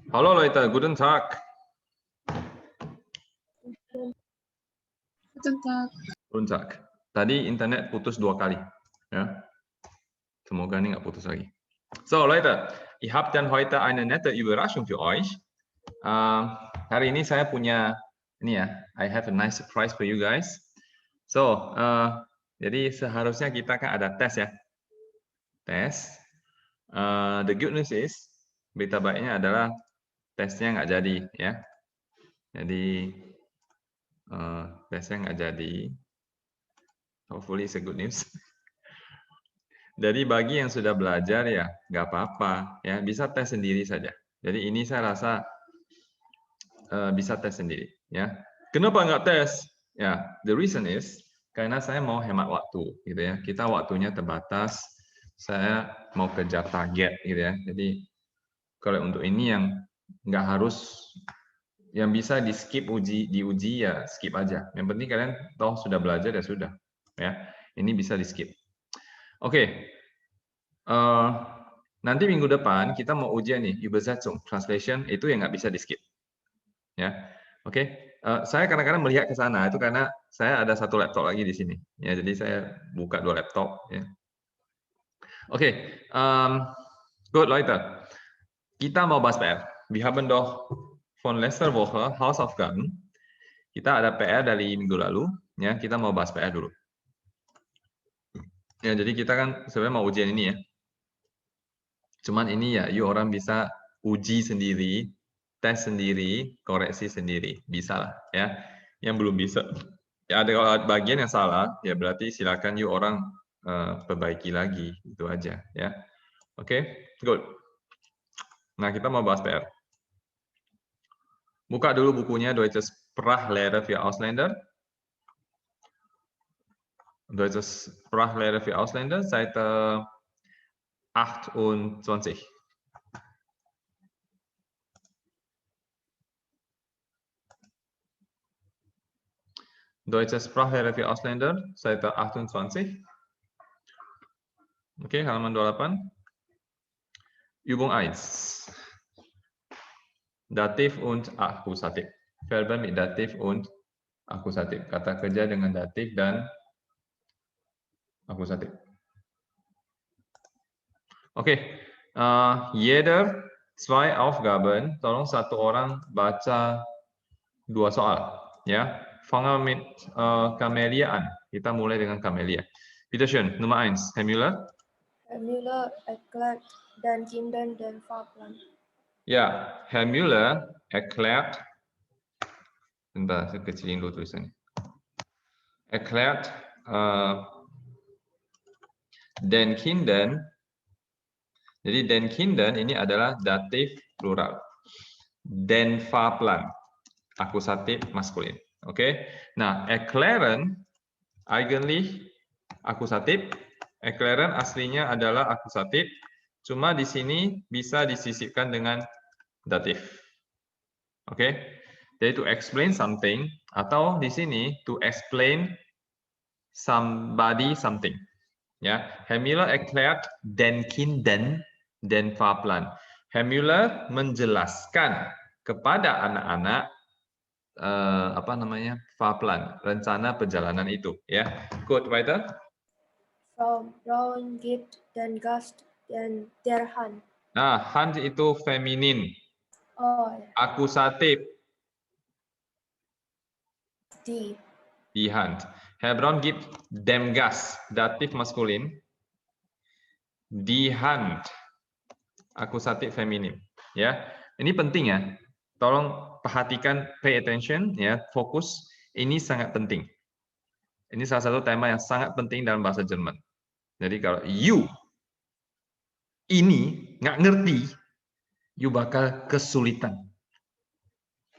Hallo Leute, guten Tag. Guten Tag. Guten Tag. Tadi internet putus 2 kali. Ja. Semoga ini nggak putus lagi. So Leute, ich habe dann heute eine nette Überraschung für euch. Hari ini saya punya ini ya, I have a nice surprise for you guys. So, jadi seharusnya kita kan ada tes ya. Tes. The good news is, berita baiknya adalah tesnya nggak jadi ya. Jadi tesnya nggak jadi. Hopefully it's a good news. Jadi bagi yang sudah belajar ya nggak apa-apa ya, bisa tes sendiri saja. Jadi ini saya rasa bisa tes sendiri ya. Kenapa nggak tes? Ya, the reason is karena saya mau hemat waktu gitu ya. Kita waktunya terbatas. Saya mau kejar target gitu ya. Jadi kalau untuk ini yang nggak harus, yang bisa di skip diuji ya skip aja. Yang penting kalian toh sudah belajar ya sudah ya. Ini bisa di skip. Oke. Nanti minggu depan kita mau ujian nih Übersetzung, translation, itu yang nggak bisa di skip. Ya, oke. Saya kadang-kadang melihat ke sana itu karena saya ada satu laptop lagi di sini. Ya, jadi saya buka 2 laptop. Ya. Oke, gut Leute. Kita mau bahas PR. Wir haben doch von letzter Woche Hausaufgaben. Kita ada PR dari minggu lalu. Ya, kita mau bahas PR dulu. Ya, jadi kita kan sebenarnya mau ujian ini ya. Cuman ini ya, yuk orang bisa uji sendiri, tes sendiri, koreksi sendiri, bisa lah ya. Yang belum bisa, ya ada kalau bagian yang salah, ya berarti silakan yuk orang perbaiki lagi, itu aja ya. Oke, good. Nah kita mau bahas PR. Buka dulu bukunya Deutsche Sprachlehre für Ausländer. Deutsche Sprachlehre für Ausländer, Seite 28. Deutsche Sprachlehre für Ausländer, Seite 28. Oke, halaman 28. Übung 1. Dativ und Akkusativ. Verben mit Dativ und Akkusativ. Kata kerja dengan datif dan Akkusativ. Oke. Jeder 2 Aufgaben. Tolong satu orang baca 2 soal. Ya. Fangen mit Camelia an. Kita mulai dengan Camelia. Bitte schön. Nummer 1. Herr Müller. Herr Müller erklärt den Kindern den Fahrplan. Ya, Herr Müller erklärt, bentar, saya kecilin dulu tulisannya. Erklärt den Kindern, jadi den Kindern ini adalah datif plural. Den Fahrplan, akusatif maskulin. Oke, nah erklären eigentlich akusatif, erklären aslinya adalah akusatif, cuma di sini bisa disisipkan dengan datif. Oke, jadi to explain something, atau di sini to explain somebody something. Ya, Herr Müller erklärt den Kindern den Fahrplan. Herr Müller menjelaskan kepada anak-anak apa namanya Fahrplan, rencana perjalanan itu. Ya, gut weiter. Frau Braun gibt den Gast der Hand. Nah, Hand itu feminin. Oh, ja. Akusatif. Die. Die Hand. Herr Braun gibt dem Gast, datif maskulin. Die Hand, akusatif feminin. Ya, ini penting ya. Tolong perhatikan, pay attention ya, fokus. Ini sangat penting. Ini salah satu tema yang sangat penting dalam bahasa Jerman. Jadi kalau you ini nggak ngerti, you bakal kesulitan.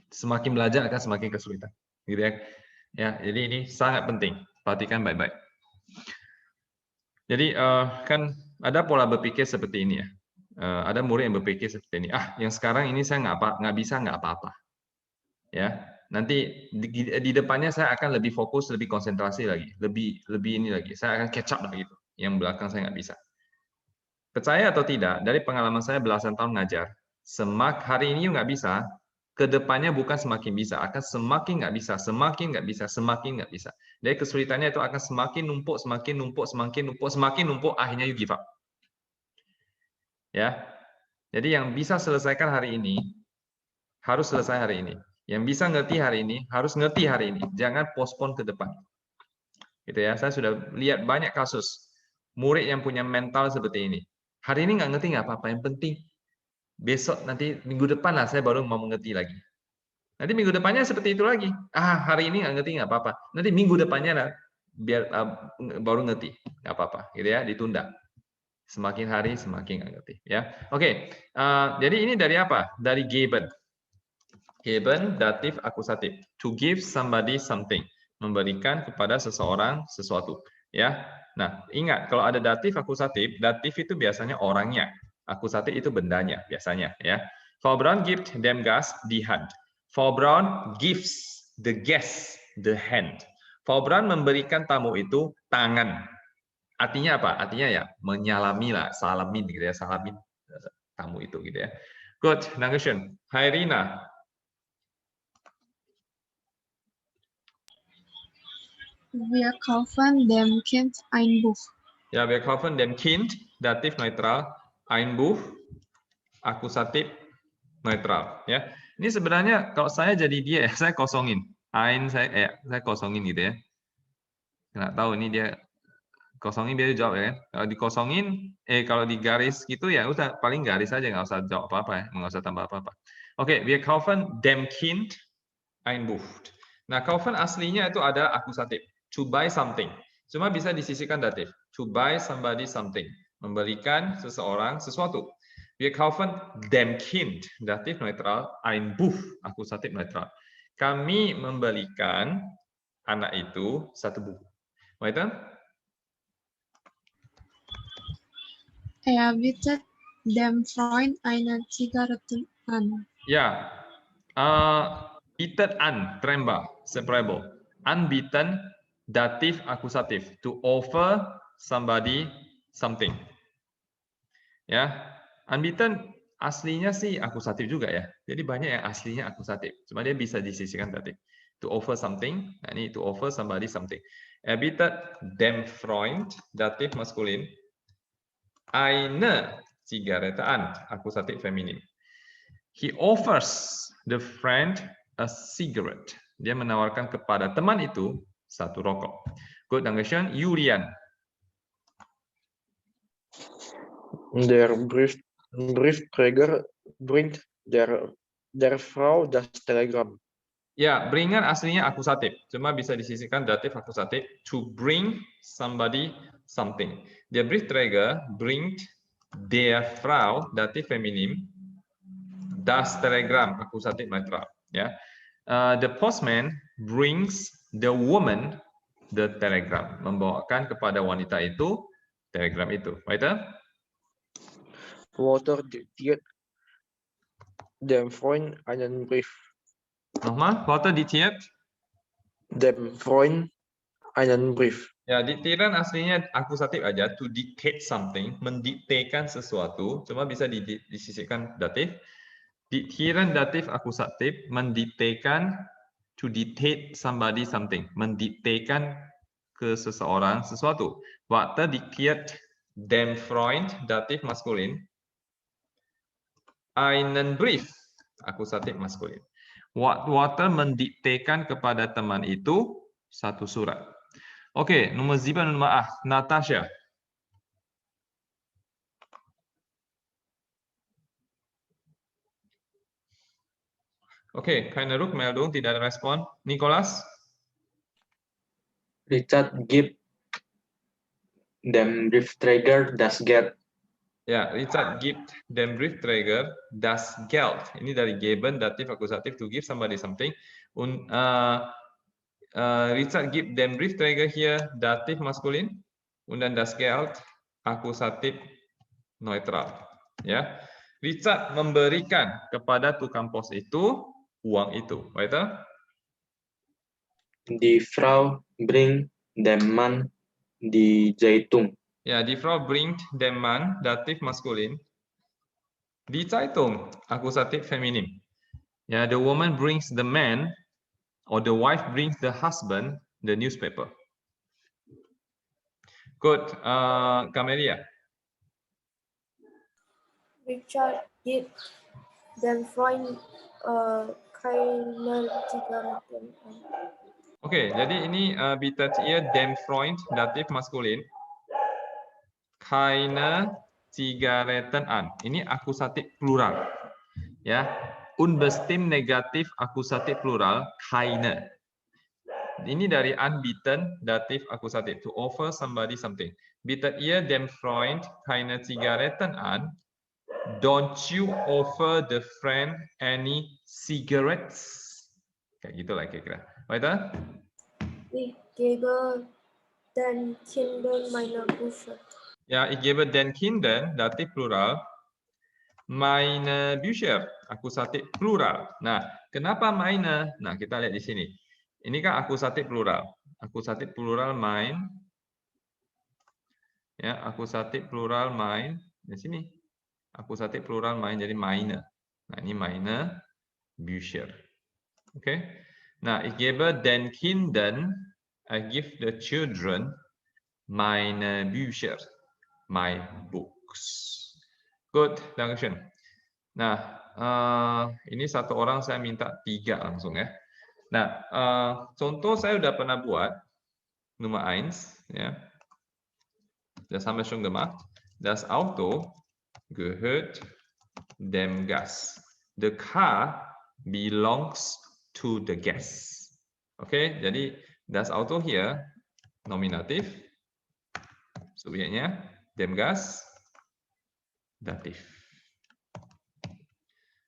Semakin belajar akan semakin kesulitan. Gitu ya. Ya, jadi ini sangat penting. Perhatikan baik-baik. Jadi kan ada pola berpikir seperti ini ya. Ada murid yang berpikir seperti ini. Yang sekarang ini saya nggak bisa nggak apa-apa. Ya, nanti di depannya saya akan lebih fokus, lebih konsentrasi lagi, lebih ini lagi. Saya akan catch up lah gitu. Yang belakang saya nggak bisa. Percaya atau tidak, dari pengalaman saya belasan tahun ngajar, hari ini nggak bisa, kedepannya bukan semakin bisa, akan semakin nggak bisa, semakin nggak bisa, semakin nggak bisa. Jadi kesulitannya itu akan semakin numpuk, semakin numpuk, semakin numpuk, semakin numpuk, akhirnya you give up. Ya, jadi yang bisa selesaikan hari ini harus selesai hari ini. Yang bisa ngerti hari ini harus ngerti hari ini. Jangan postpone ke depan. Gitu ya. Saya sudah lihat banyak kasus murid yang punya mental seperti ini. Hari ini nggak ngerti nggak apa-apa. Yang penting besok nanti minggu depan lah saya baru mau mengerti lagi. Nanti minggu depannya seperti itu lagi. Hari ini nggak ngerti nggak apa-apa. Nanti minggu depannya lah biar baru ngerti nggak apa-apa. Gitu ya. Ditunda. Semakin hari semakin nggak ngerti. Ya. Oke. Jadi ini dari apa? Dari given. Given datif akusatif. To give somebody something. Memberikan kepada seseorang sesuatu. Ya. Nah, ingat kalau ada datif akusatif, datif itu biasanya orangnya. Akusatif itu bendanya biasanya, ya. Frau Braun gibt dem Gast die Hand. Frau Braun gives the guest the hand. Frau Braun memberikan tamu itu tangan. Artinya apa? Artinya ya menyalami lah, salamin gitu ya, salamin tamu itu gitu ya. Good, dankeschön. Hai Rina. Wir kaufen dem Kind ein Buch. Ya, wir kaufen dem Kind, datif netral, ein Buch, akusatif netral. Ya, ini sebenarnya kalau saya jadi dia, saya kosongin. Ein saya kosongin gitu ya. Nggak tahu ini dia kosongin dia jawab ya. Kalau dikosongin, kalau digaris gitu ya udah paling garis aja nggak usah jawab apa-apa ya, nggak usah tambah apa-apa. Oke, wir kaufen dem Kind ein Buch. Nah, kaufen aslinya itu ada akusatif. To buy something. Cuma bisa disisihkan datif. To buy somebody something. Memberikan seseorang sesuatu. Wir kaufen dem Kind. Datif netral. Ein Buch. Akusatif netral. Kami memberikan anak itu satu buku. Weiter? Er bietet dem Freund eine Zigarette an. Ja. Bietet an. Tremba. Separable. Anbieten. Datif akusatif. To offer somebody something. Ya, anbieten aslinya sih akusatif juga ya. Jadi banyak yang aslinya akusatif. Cuma dia bisa disisihkan datif. To offer something. Nah, ini to offer somebody something. Bietet dem Freund. Datif maskulin. Eine Zigarette an. Akusatif feminin. He offers the friend a cigarette. Dia menawarkan kepada teman itu satu rokok. Good, dankeschön. Julian. Der Briefträger bringt der Frau das Telegramm. Ya, bringen aslinya akusatif. Cuma bisa disisihkan datif akusatif. To bring somebody something. Der Briefträger bringt der Frau, datif feminim, das Telegramm, akusatif netral. Ya. The postman brings the woman the telegram. Membawakan kepada wanita itu telegram itu. Weiter? Walter diktiert dem Freund einen Brief. Nochmal, Walter diktiert? Dem Freund einen Brief. Ya, diktiran aslinya akusatif aja, to dictate something, mendiktekan sesuatu, cuma bisa disisihkan datif. Diktiran datif akusatif, mendiktekan, to dictate somebody something, mendiktekan ke seseorang sesuatu. Walter diktiert dem Freund, datif maskulin, einen Brief, akusatif maskulin. Walter mendiktekan kepada teman itu satu surat. Oke, nomor 7 und Nummer 8, Natascha. Oke, keine Rückmeldung, tidak ada respon. Nicholas? Richard gibt dem Briefträger das Geld. Ya, Richard gibt dem Briefträger das Geld. Ini dari geben, datif, akusatif, to give somebody something. Und Richard gibt dem Briefträger hier datif maskulin. Und dann das Geld, akusatif neutral. Ya, Richard memberikan kepada tukang pos itu uang itu. Weiter? Die Frau bringt dem Mann die Zeitung. Ja, die Frau bringt dem Mann, dativ maskulin, Die Zeitung, akusatif feminim. Ya, the woman brings the man, or the wife brings the husband the newspaper. Good, Camelia. Richard gibt dem Freund keine Zigaretten an. Oke, jadi ini bietet ihr dem Freund, datif maskulin. Keine Zigaretten an. Ini akusatif plural. Ya, unbestimmt negatif akusatif plural, keine. Ini dari anbieten, datif akusatif, to offer somebody something. Bietet ihr dem Freund keine Zigaretten an? Don't you offer the friend any cigarettes? Kayak gitu lah kira-kira. Weiter? Ich gebe den Kindern meine Bücher. Ja, ich gebe den Kindern, datif plural, meine Bücher, akusatif plural. Nah, kenapa meine? Nah, kita lihat di sini. Ini kan akusatif plural. Akusatif plural mein. Ya, akusatif plural mein. Di sini. Akusatif plural mein, jadi meine. Nah, ini meine Bücher. Oke. Nah, ich gebe den Kindern, I give the children meine Bücher, my books. Good, Dankeschön. Nah, ini satu orang saya minta 3 langsung ya. Nah, contoh saya udah pernah buat, Nummer 1, ya. Das haben wir schon gemacht. Das Auto gehört dem Gast. The car belongs to the guest. Oke, jadi das Auto hier nominatif, subjeknya dem Gast, dativ.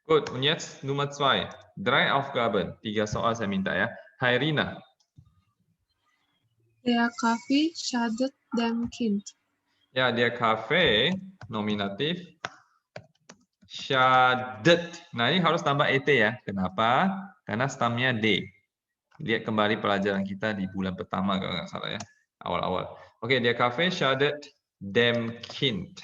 Gut, und jetzt Nummer 2. 3 Aufgaben, 3 soal saya minta ya. Hai Rina. Der Kaffee schadet dem Kind. Ya, der Kaffee, nominatif, schadet. Nah, ini harus tambah et ya. Kenapa? Karena stamnya d. Lihat kembali pelajaran kita di bulan pertama kalau nggak salah ya. Awal-awal. Oke, der Kaffee schadet dem Kind.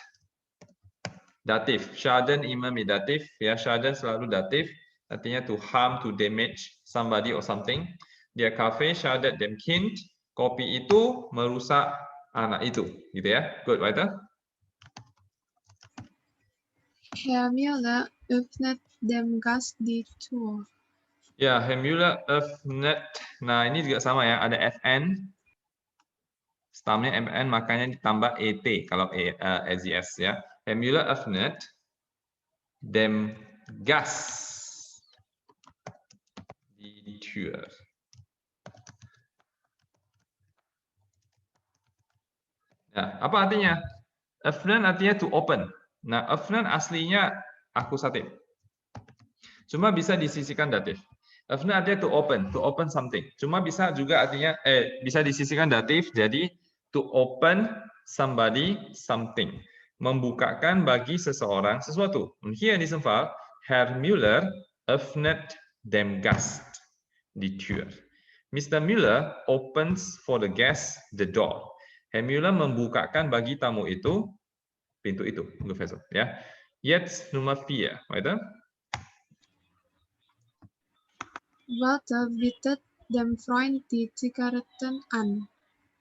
Datif. Schaden immer mit datif. Ya, schaden selalu datif. Artinya to harm, to damage somebody or something. Der Kaffee schadet dem Kind. Kopi itu merusak anak itu. Gitu ya. Good, weiter. Herr Müller öffnet dem Gast die Tür. Ya, Herr Müller öffnet. Nah, ini juga sama ya. Ada fn. Stamnya mn, makanya ditambah et kalau SES ya. Herr Müller öffnet dem Gast die Tür. Nah, apa artinya? Öffnen artinya to open. Nah, öffnen aslinya akusatif. Cuma bisa disisihkan datif. Öffnen artinya to open something. Cuma bisa juga artinya bisa disisihkan datif jadi to open somebody something. Membukakan bagi seseorang sesuatu. Und hier in diesem Fall, Herr Müller öffnet dem Gast die Tür. Mr. Müller opens for the guest the door. Herr Müller membukakan bagi tamu itu pintu itu, ungefähr so, ya. Jetzt Nummer 4, weiter. Walter bietet dem Freund die Zigaretten an.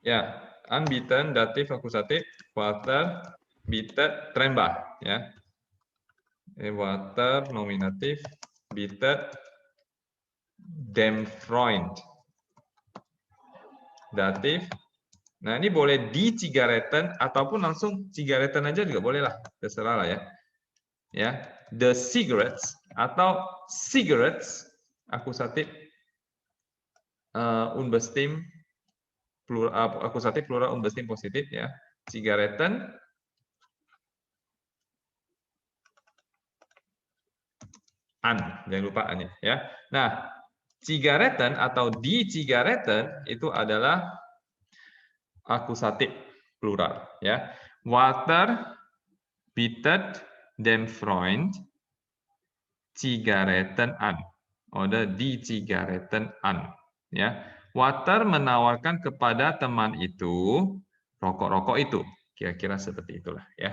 Ya, anbieten datif akusatif, Walter bietet trembah, ya. Walter nominatif bietet dem Freund. Datif. Nah, ini boleh di Zigaretten ataupun langsung Zigaretten aja juga boleh lah, terserah lah ya. Ya, the cigarettes atau cigarettes akusatif unbestimmt plural akusatif plural unbestimmt positif ya. Zigaretten an, jangan lupa an ya. Nah, Zigaretten atau die Zigaretten itu adalah akusatif plural ya. Walter bietet dem Freund Zigaretten an oder die Zigaretten an ya. Walter menawarkan kepada teman itu rokok-rokok itu. Kira-kira seperti itulah ya.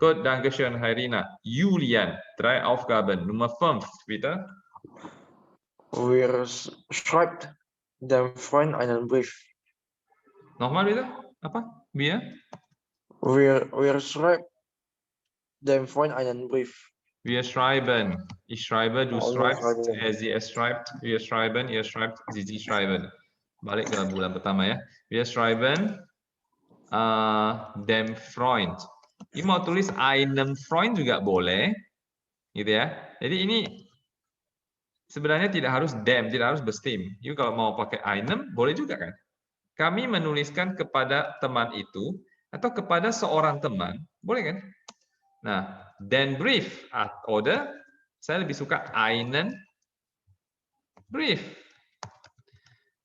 Gut, Dankeschön, Hairina. Julian, 3 Aufgaben. Nummer 5, bitte. Wir schreibt dem Freund einen Brief. Nochmal bitte. Apa? Wir? Wir schreibt dem Freund einen Brief. Wir schreiben. Ich schreibe, du Oh, wir schreibst, schreiben. sie es schreibt, wir schreiben, ihr schreibt, sie schreiben. Balik ke bulan pertama ya. Wir schreiben dem Freund. Ini mau tulis einem Freund juga boleh, gitu ya. Jadi ini sebenarnya tidak harus dem, tidak harus bestim. You kalau mau pakai einem boleh juga kan. Kami menuliskan kepada teman itu atau kepada seorang teman, boleh kan? Nah, den Brief oder saya lebih suka einen Brief.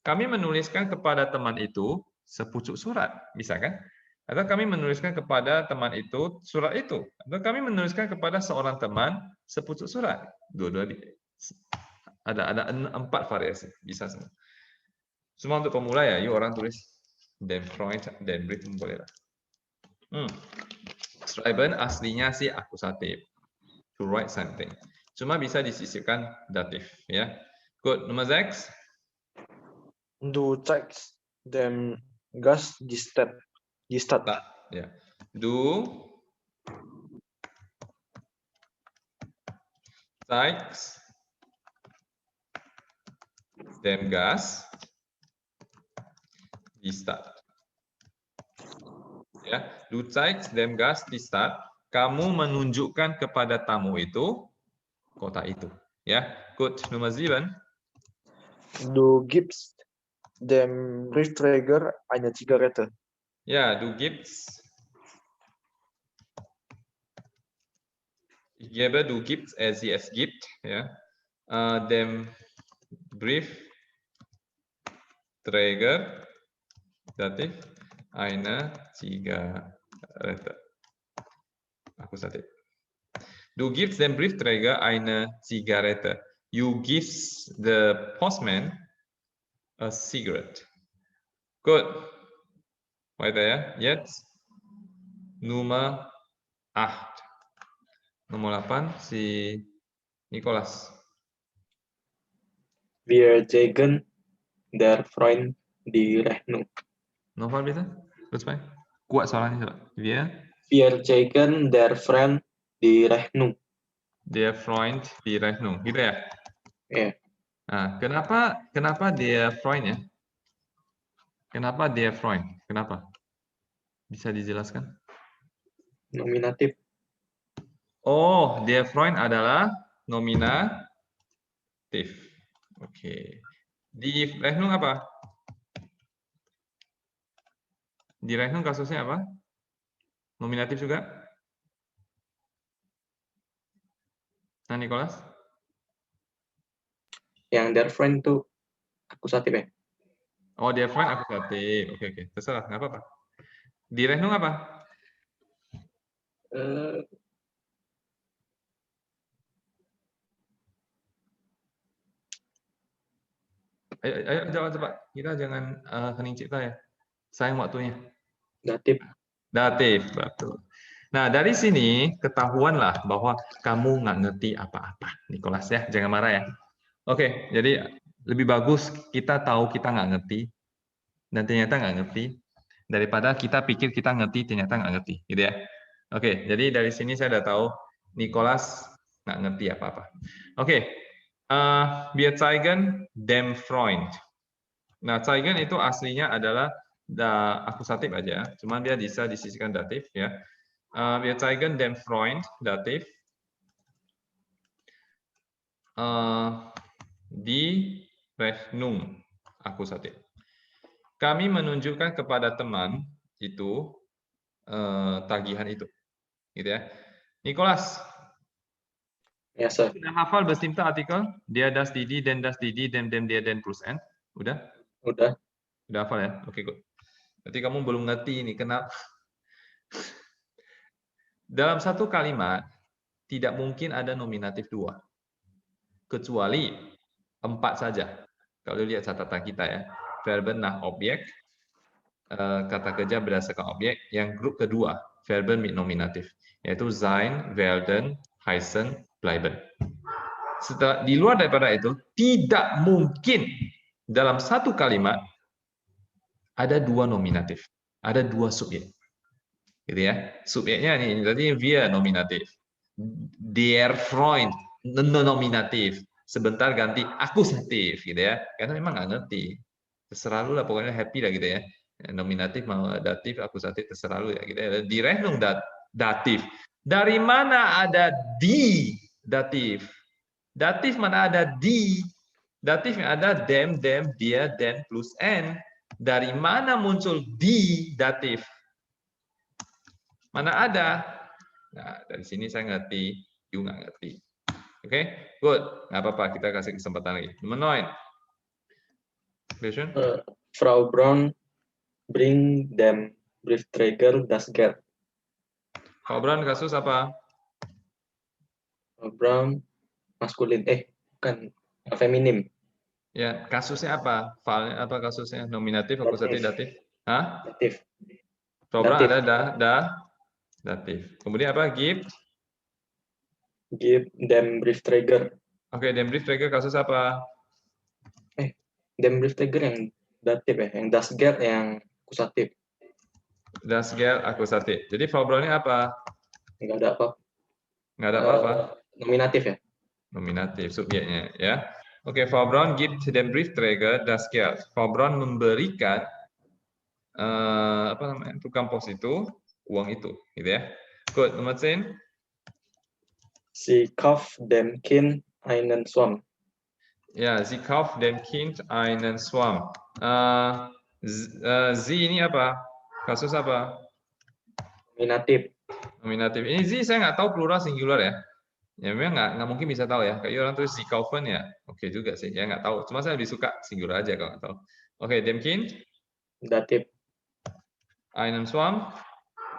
Kami menuliskan kepada teman itu sepucuk surat, bisa kan? Atau kami menuliskan kepada teman itu surat itu, atau kami menuliskan kepada seorang teman sepucuk surat. Dua-dua ada 4 variasi, bisa semua. Semua untuk pemula ya, yuk orang tulis den Freund, den Brief boleh lah. Schreiben aslinya sih akusatif, to write something. Cuma bisa disisipkan datif ya. Good, nomor 6. Du zeigst dem Gast die Stadt. Ya. Du zeigst dem Gast die Stadt. Ya, du zeigst dem Gast die Stadt. Kamu menunjukkan kepada tamu itu kota itu. Ya, good. Nomor 7. Du gibst dem Briefträger eine Zigarette. Ja, du gibst. Ich gebe, du gibst, sie es gibt. Ja, dem Briefträger, dativ, eine Zigarette. Akusatif. Du gibst dem Briefträger eine Zigarette. You gives the postman a cigarette. Good. Weiter ya. Jetzt Nummer 8. Nomor 8 si Nicholas. Wir zeigen der Freund die Rechnung. Nochmal bitte. Terus Pak. Kuat soalnya. Wir zeigen der Freund die Rechnung. Der Freund die Rechnung. Gitu ya? Ya. Nah, kenapa der Freund ya? Kenapa der Freund? Kenapa? Bisa dijelaskan? Nominatif. Oh, der Freund adalah nominatif. Oke. Di Rechnung apa? Di Rechnung kasusnya apa? Nominatif juga? Nah, Nicholas? Yang der Freund itu akusatif ya. Oh, der Freund akusatif. Oke. Terserah, nggak apa-apa. Di Rechnung apa? Ayo jawab cepat. Kita jangan hening cipta ya. Sayang waktunya. Datif. Datif, betul. Nah, dari sini ketahuanlah bahwa kamu nggak ngerti apa-apa, Nicholas ya. Jangan marah ya. Oke, jadi lebih bagus kita tahu kita nggak ngerti dan ternyata nggak ngerti daripada kita pikir kita ngerti ternyata nggak ngerti, gitu ya. Oke, jadi dari sini saya udah tahu Nicholas nggak ngerti apa-apa. Oke, wir zeigen dem Freund. Nah, zeigen itu aslinya adalah akusatif aja, cuman dia bisa disisihkan datif ya. Wir zeigen dem Freund datif die Rechnung akusatif. Kami menunjukkan kepada teman itu tagihan itu, gitu ya. Nicholas, Ya, Sir. sudah hafal bestimmte artikel? Der, das, die, den, das, die, dem, der, den plus n. Udah? Udah. Udah hafal ya? Oke, good. Berarti kamu belum ngerti ini kenapa. Dalam satu kalimat tidak mungkin ada nominatif 2. Kecuali 4 saja. Kalau lihat catatan kita ya. Verben nach Objek, kata kerja berdasarkan objek. Yang grup kedua, Verben mit nominatif. yaitu sein, werden, heißen, bleiben. Setelah di luar daripada itu, tidak mungkin dalam satu kalimat ada dua nominatif, ada dua subjek. Gitu ya. Subjeknya nih, tadi wir nominatif. Der Freund nominatif. Sebentar ganti akusatif gitu ya. Karena memang nggak ngerti. Terserah lu lah, pokoknya happy lah gitu ya. Nominatif mau datif, akusatif terserah lu ya gitu ya. Die Rechnung datif. Dari mana ada di datif? Datif mana ada di? Datif yang ada dem, dia, den plus n. Dari mana muncul di datif? Mana ada? Nah, dari sini saya ngerti, you nggak ngerti. Oke, good. Nggak apa-apa, kita kasih kesempatan lagi. Nomor 9. Question? Frau Braun bring them Briefträger das Geld. Frau Braun kasus apa? Frau Braun maskulin, bukan feminim. Ya, kasusnya apa? Filenya apa kasusnya? Nominatif, akusatif, datif? Hah? Datif. Frau Braun Datif. ada datif. Kemudian apa? Give dem Briefträger. Oke, dem Briefträger kasus apa? Dem Briefträger yang datif ya, yang das Geld yang akusatif. Das Geld akusatif. Jadi Frau Braun ini apa? Nggak ada apa. Nggak ada apa-apa. Nominatif ya. Nominatif subjeknya ya. Oke, Frau Braun gibt dem Briefträger das Geld. Frau Braun memberikan apa namanya? Tukang pos itu uang itu, gitu ya. Good, nomor 10. Sie kauft dem Kind einen Schwamm. Ya, sie kauft dem Kind einen Schwamm. Sie ini apa? Kasus apa? Nominatif. Nominatif. Ini sie saya nggak tahu plural singular ya. Ya memang nggak mungkin bisa tahu ya. Kayak orang tulis sie kaufen ya. Oke juga sih. Ya nggak tahu. Cuma saya lebih suka singular aja kalau nggak tahu. Oke, dem Kind. Datif. Einen Schwamm.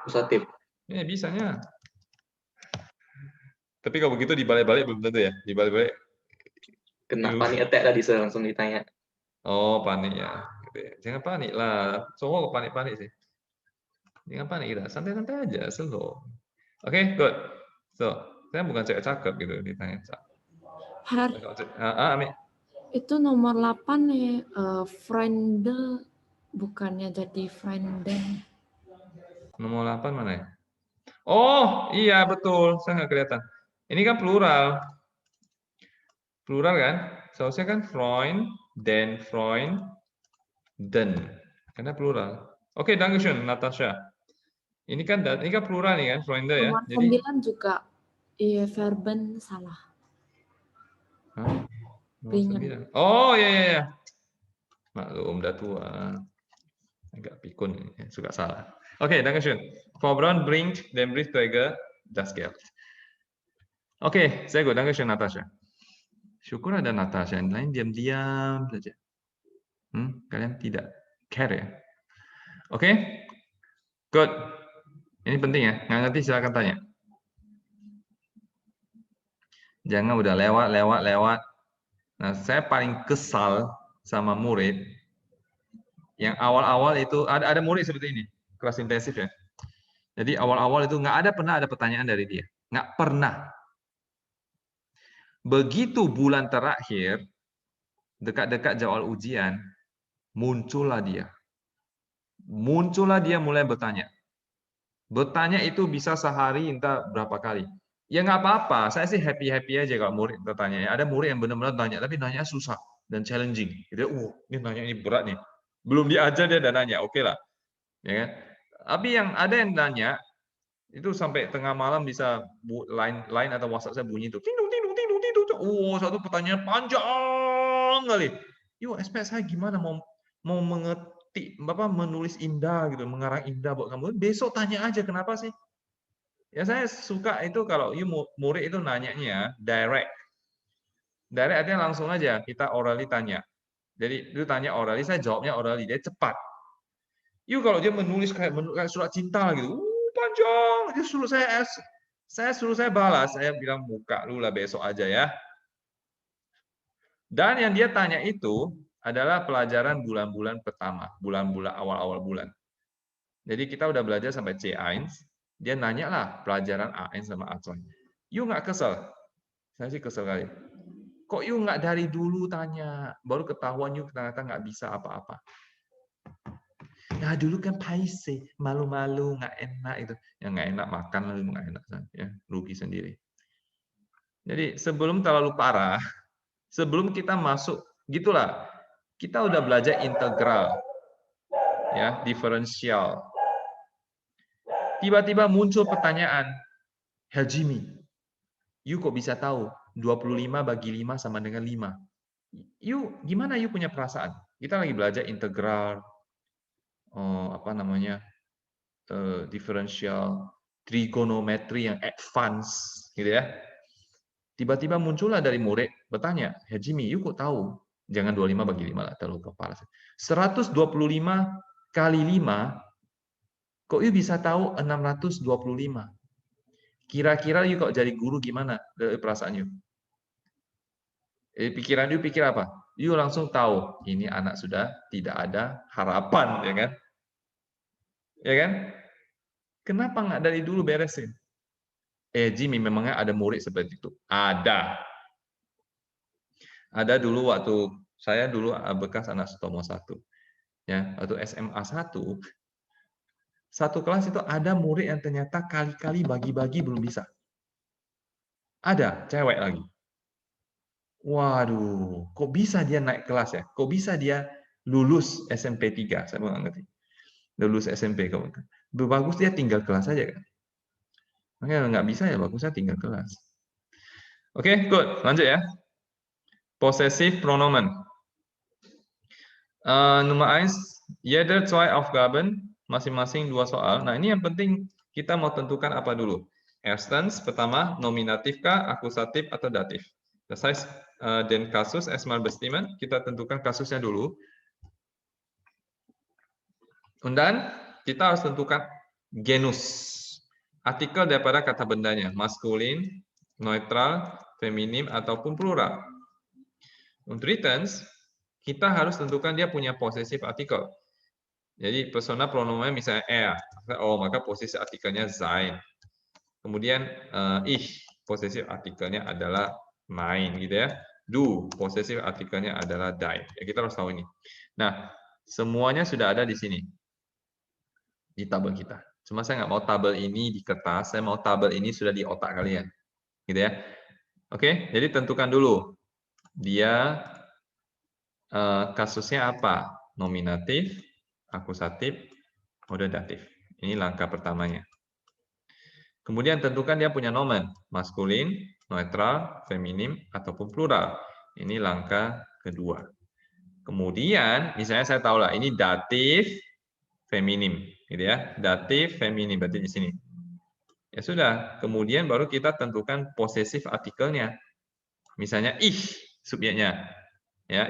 Akusatif. Ya bisanya. Tapi kalau begitu dibalik-balik belum tentu ya. Dibalik-balik. Kena panic attack tadi langsung ditanya. Oh, panik ya. Gitu ya. Jangan panik lah. Cowok kok panik-panik sih. Jangan panik kita. Santai-santai aja. Slow. Oke, good. So, saya bukan cewek cakep gitu ditanya. Har, Ami. itu nomor 8 ya, Freunde bukannya jadi Freunden. Nomor 8 mana ya? Oh, iya betul. Saya nggak kelihatan. Ini kan plural. Plural kan? Seharusnya kan Freund, den Freund, den. Karena plural. Oke, dankeschön, Natasha. Ini kan plural nih kan, Freunde ya. Nomor Jadi 9 juga verben salah. Hah? Bringen. Oh, ya. Maklum, udah tua. Agak pikun, suka salah. Oke, dankeschön. Frau Braun bringt den Briefträger das Geld. Oke, sehr gut, dankeschön, Natasha. Syukur ada Natasha, yang lain diam-diam saja. Kalian tidak care ya? Oke, good. Ini penting ya, nggak ngerti silakan tanya. Jangan udah lewat. Nah, saya paling kesal sama murid yang awal-awal itu ada murid seperti ini, kelas intensif ya. Jadi awal-awal itu nggak pernah ada pertanyaan dari dia, nggak pernah. Begitu bulan terakhir, dekat-dekat jadwal ujian, muncullah dia mulai bertanya. Bertanya itu bisa sehari entah berapa kali. Ya nggak apa-apa, saya sih happy aja kalau murid bertanya. Ada murid yang benar-benar tanya, tapi nanya susah dan challenging. Gitu, ini nanya ini berat nih. Belum diajar dia udah nanya, oke lah. Ya kan? Tapi yang ada yang nanya itu sampai tengah malam bisa line atau WhatsApp saya bunyi itu. Ting. Satu pertanyaan panjang kali. SP saya gimana mau mengetik menulis indah gitu, mengarang indah buat kamu. Besok tanya aja kenapa sih? Ya saya suka itu kalau murid itu nanyanya direct. Direct artinya langsung aja kita orally tanya. Jadi itu tanya orally, saya jawabnya orally, dia cepat. Kalau dia menulis kayak surat cinta gitu, panjang, dia suruh saya balas, saya bilang buka dulu lah besok aja ya. Dan yang dia tanya itu adalah pelajaran bulan-bulan pertama, bulan-bulan awal-awal bulan. Jadi kita udah belajar sampai C1, dia nanya lah pelajaran AN sama Acoy. You nggak kesel? Saya sih kesel kali. Kok you nggak dari dulu tanya? Baru ketahuan you ternyata nggak bisa apa-apa. Nah dulu kan paise, malu-malu, nggak enak itu. Yang nggak enak makan lalu nggak enak, ya rugi sendiri. Jadi sebelum terlalu parah, sebelum kita masuk, gitulah. Kita udah belajar integral, ya, diferensial. Tiba-tiba muncul pertanyaan, Herr Jimmy, you kok bisa tahu 25 bagi 5 sama dengan 5? You gimana you punya perasaan? Kita lagi belajar integral, diferensial, trigonometri yang advance, gitu ya. Tiba-tiba muncullah dari murid bertanya, Herr Jimmy, you kok tahu? Jangan 25 bagi 5 lah, terlalu kepala. 125 kali 5, kok you bisa tahu 625? Kira-kira you kok jadi guru gimana perasaan you? Pikiran you pikir apa? You langsung tahu, ini anak sudah tidak ada harapan, ya kan? Ya kan? Kenapa nggak dari dulu beresin? Jimmy, memangnya ada murid seperti itu? Ada. Ada dulu waktu saya dulu bekas anak Sutomo 1. Ya, waktu SMA 1, satu kelas itu ada murid yang ternyata kali-kali bagi-bagi belum bisa. Ada, cewek lagi. Waduh, kok bisa dia naik kelas ya? Kok bisa dia lulus SMP 3? Saya nggak ngerti. Lulus SMP, bagus dia tinggal kelas aja kan? Makanya nggak bisa ya, bagusnya tinggal kelas. Oke, good. Lanjut ya. Possessive pronomen. Nummer 1, jeder zwei Aufgaben, masing-masing 2 soal. Nah, ini yang penting kita mau tentukan apa dulu. Erstens, pertama, nominatif kah, akusatif atau datif. Das heißt, den Kasus erstmal bestimmen, kita tentukan kasusnya dulu. Und dann, kita harus tentukan genus. Artikel daripada kata bendanya, maskulin, neutral, feminim, ataupun plural. Und drittens, kita harus tentukan dia punya possessive artikel. Jadi persona pronomen misalnya er, maka posisi artikelnya sein. Kemudian ich, possessive artikelnya adalah mein, gitu ya. Du, possessive artikelnya adalah dein. Ya, kita harus tahu ini. Nah, semuanya sudah ada di sini di tabel kita. Cuma saya nggak mau tabel ini di kertas, saya mau tabel ini sudah di otak kalian, gitu ya. Oke, jadi tentukan dulu. Dia kasusnya apa? Nominatif, akusatif, mode datif. Ini langkah pertamanya. Kemudian tentukan dia punya nomen, maskulin, neutral, feminim, ataupun plural. Ini langkah kedua. Kemudian, misalnya saya tahu lah, ini datif, feminim, gitu ya. Datif, feminim, berarti di sini. Ya sudah, kemudian baru kita tentukan possessive artikelnya. Misalnya ich, subjeknya. Ya,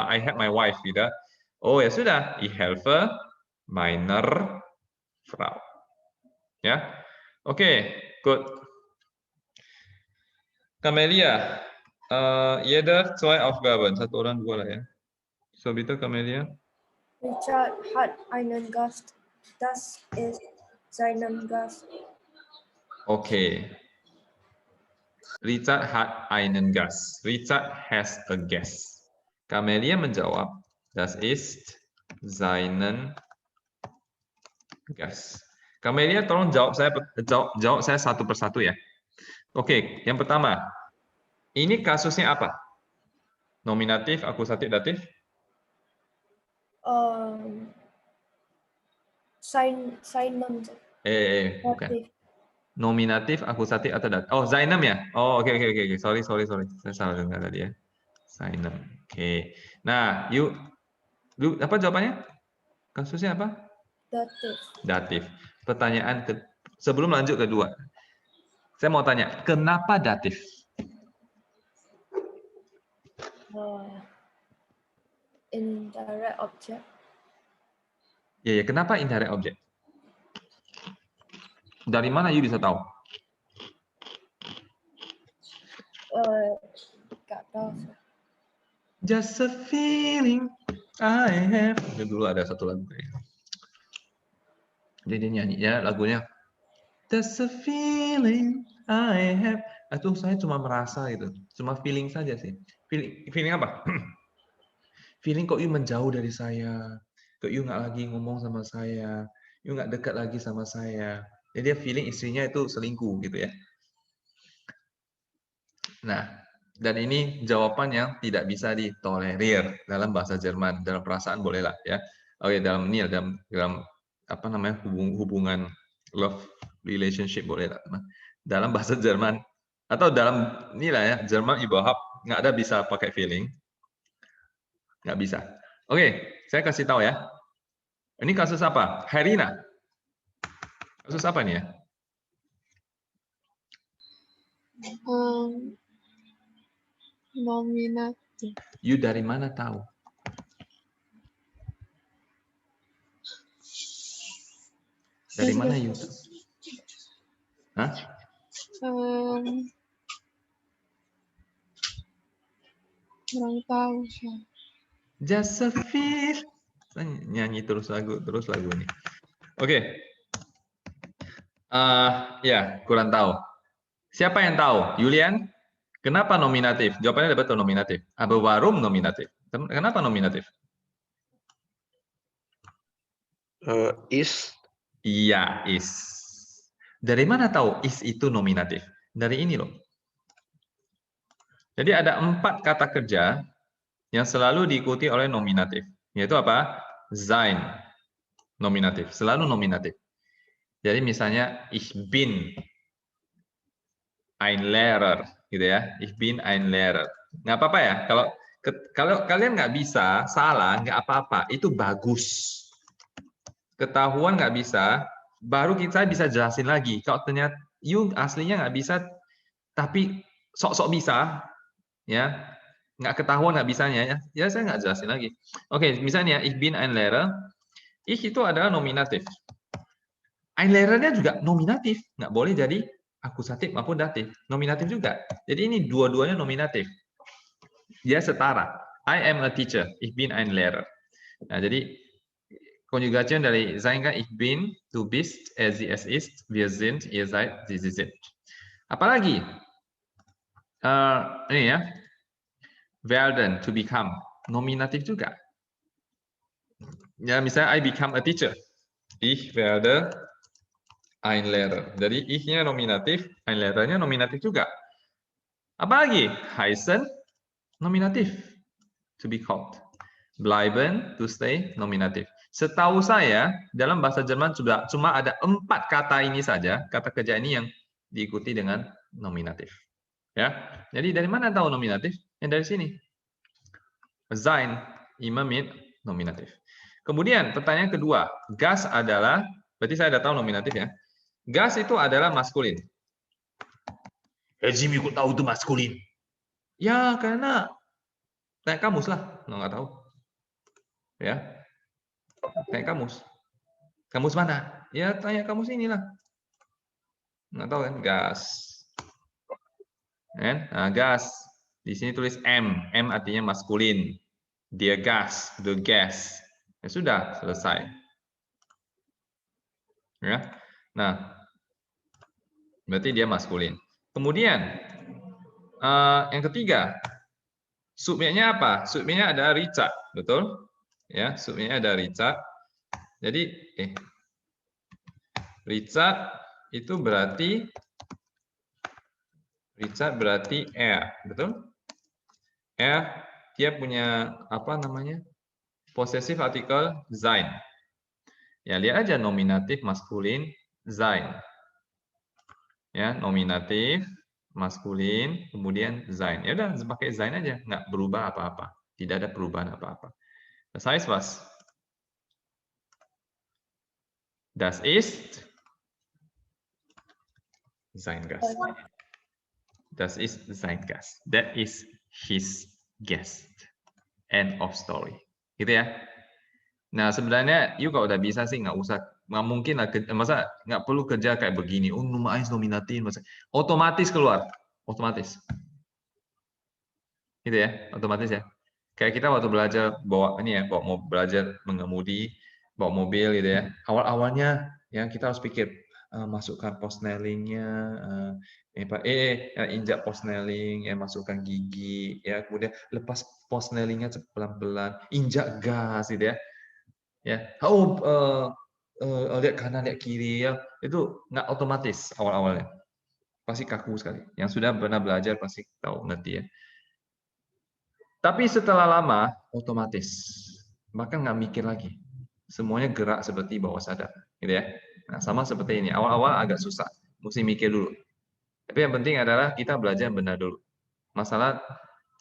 I have my wife, gitu. Oh ya sudah, ich helfe meiner Frau. Ya, oke, good. Camelia, jeder zwei Aufgaben, 1 orang 2 lah ya. So bitte Camelia. Richard hat einen Gast. Das ist seinem Gast. Oke. Richard hat einen Gast. Richard has a guest. Camelia menjawab, das ist seinen Gast. Camelia, tolong jawab saya satu persatu ya. Oke, yang pertama, ini kasusnya apa? Nominatif, akusatif, datif? Seinem. Bukan. Nominatif, akusatif atau datif? Oh, seinem ya? Oh, oke. Sorry. Saya salah dengar tadi ya. Seinem. Oke. Nah, yuk apa jawabannya? Kasusnya apa? Datif. Datif. Pertanyaan sebelum lanjut kedua. Saya mau tanya, kenapa datif? Indirect object. Ya, kenapa indirect object? Dari mana you bisa tahu? Gak tahu. Just a feeling I have. Itu dulu ada satu lagu. Jadi dia nyanyi ya lagunya. That's a feeling I have. Itu saya cuma merasa itu, cuma feeling saja sih. Feeling apa? Feeling kok you menjauh dari saya, kok you nggak lagi ngomong sama saya, you nggak dekat lagi sama saya. Jadi dia feeling istrinya itu selingkuh gitu ya. Nah, dan ini jawaban yang tidak bisa ditolerir dalam bahasa Jerman. Dalam perasaan bolehlah ya. Oke, dalam ini dalam apa namanya hubungan love relationship bolehlah. Dalam bahasa Jerman atau dalam inilah ya Jerman überhaupt nggak ada bisa pakai feeling, nggak bisa. Oke, saya kasih tahu ya. Ini kasus apa? Herina. Kasus apa nih ya? Nominatif. You dari mana tahu? Dari mana you? Hah? Kurang tahu saya. Just a feel. Saya nyanyi terus lagu ini. Oke. Ya, kurang tahu. Siapa yang tahu? Julian? Kenapa nominatif? Jawabannya betul nominatif. Aber warum nominatif? Kenapa nominatif? Is. Iya, is. Dari mana tahu is itu nominatif? Dari ini loh. Jadi ada 4 kata kerja yang selalu diikuti oleh nominatif. Yaitu apa? Sein. Nominatif. Selalu nominatif. Jadi misalnya, ich bin ein Lehrer. Gitu ya. Ich bin ein Lehrer. Nggak apa-apa ya. Kalau kalian nggak bisa, salah, nggak apa-apa. Itu bagus. Ketahuan nggak bisa, baru kita bisa jelasin lagi. Kalau ternyata you aslinya nggak bisa, tapi sok-sok bisa, ya nggak ketahuan nggak bisanya, ya saya nggak jelasin lagi. Oke, misalnya ich bin ein Lehrer, ich itu adalah nominatif. Ein Lehrer-nya juga nominatif, nggak boleh jadi akusatif maupun datif, nominatif juga. Jadi ini dua-duanya nominatif. Dia setara. I am a teacher, ich bin ein Lehrer. Nah, jadi Konjugasi dari sein kan ich bin, du bist, er sie es ist, wir sind, ihr seid, sie sind. Apalagi ini ya, werden, to become, nominatif juga. Ya misalnya I become a teacher, ich werde ein Lehrer. Jadi ich-nya nominatif, ein Lehrer-nya nominatif juga. Apalagi heißen, nominatif, to be called. Bleiben, to stay, nominatif. Setahu saya, dalam bahasa Jerman sudah cuma ada 4 kata ini saja, kata kerja ini yang diikuti dengan nominatif. Ya, jadi dari mana tahu nominatif? Yang dari sini. Sein, immer mit nominatif. Kemudian pertanyaan kedua, gas adalah, berarti saya sudah tahu nominatif ya. Gas itu adalah maskulin. Jimmy kok tahu itu maskulin? Ya karena tanya kamus lah, nggak tahu. Ya. Tanya kamus. Kamus mana? Ya tanya kamus inilah. Nggak tahu kan? Gas. Nah, gas. Di sini tulis M. M artinya maskulin. Dia gas. The gas. Ya sudah, selesai. Ya. Nah, berarti dia maskulin. Kemudian, yang ketiga, subjeknya apa? Subjeknya ada Richard. Betul? Ya, subjeknya ada Richard. Jadi Richard itu berarti R, betul? R dia punya apa namanya? Possessive article sein. Ya, lihat aja nominatif maskulin sein. Ya, nominatif maskulin kemudian sein. Ya udah pakai sein aja, nggak berubah apa-apa. Tidak ada perubahan apa-apa. Das heißt was? Das ist sein Gast. Das ist sein Gast. That is his guest. End of story. Gitu ya. Nah sebenarnya you kalau udah bisa sih nggak usah, nggak mungkin lah, masa nggak perlu kerja kayak begini. Oh nominatif, masa otomatis keluar, otomatis. Gitu ya, otomatis ya. Kayak kita waktu belajar bawa ini ya, belajar mengemudi, bawa mobil gitu ya. Awal-awalnya ya kita harus pikir, masukkan postnailingnya, injak postnailing, masukkan gigi, ya, kemudian lepas postnailingnya pelan-pelan, injak gas, gitu ya. Ya, lihat kanan, lihat kiri, ya, itu nggak otomatis awal-awalnya, pasti kaku sekali. Yang sudah pernah belajar pasti tahu, ngerti ya. Tapi setelah lama otomatis, maka nggak mikir lagi, semuanya gerak seperti bawah sadar, gitu ya. Nah, sama seperti ini, awal-awal agak susah, mesti mikir dulu. Tapi yang penting adalah kita belajar benar dulu. Masalah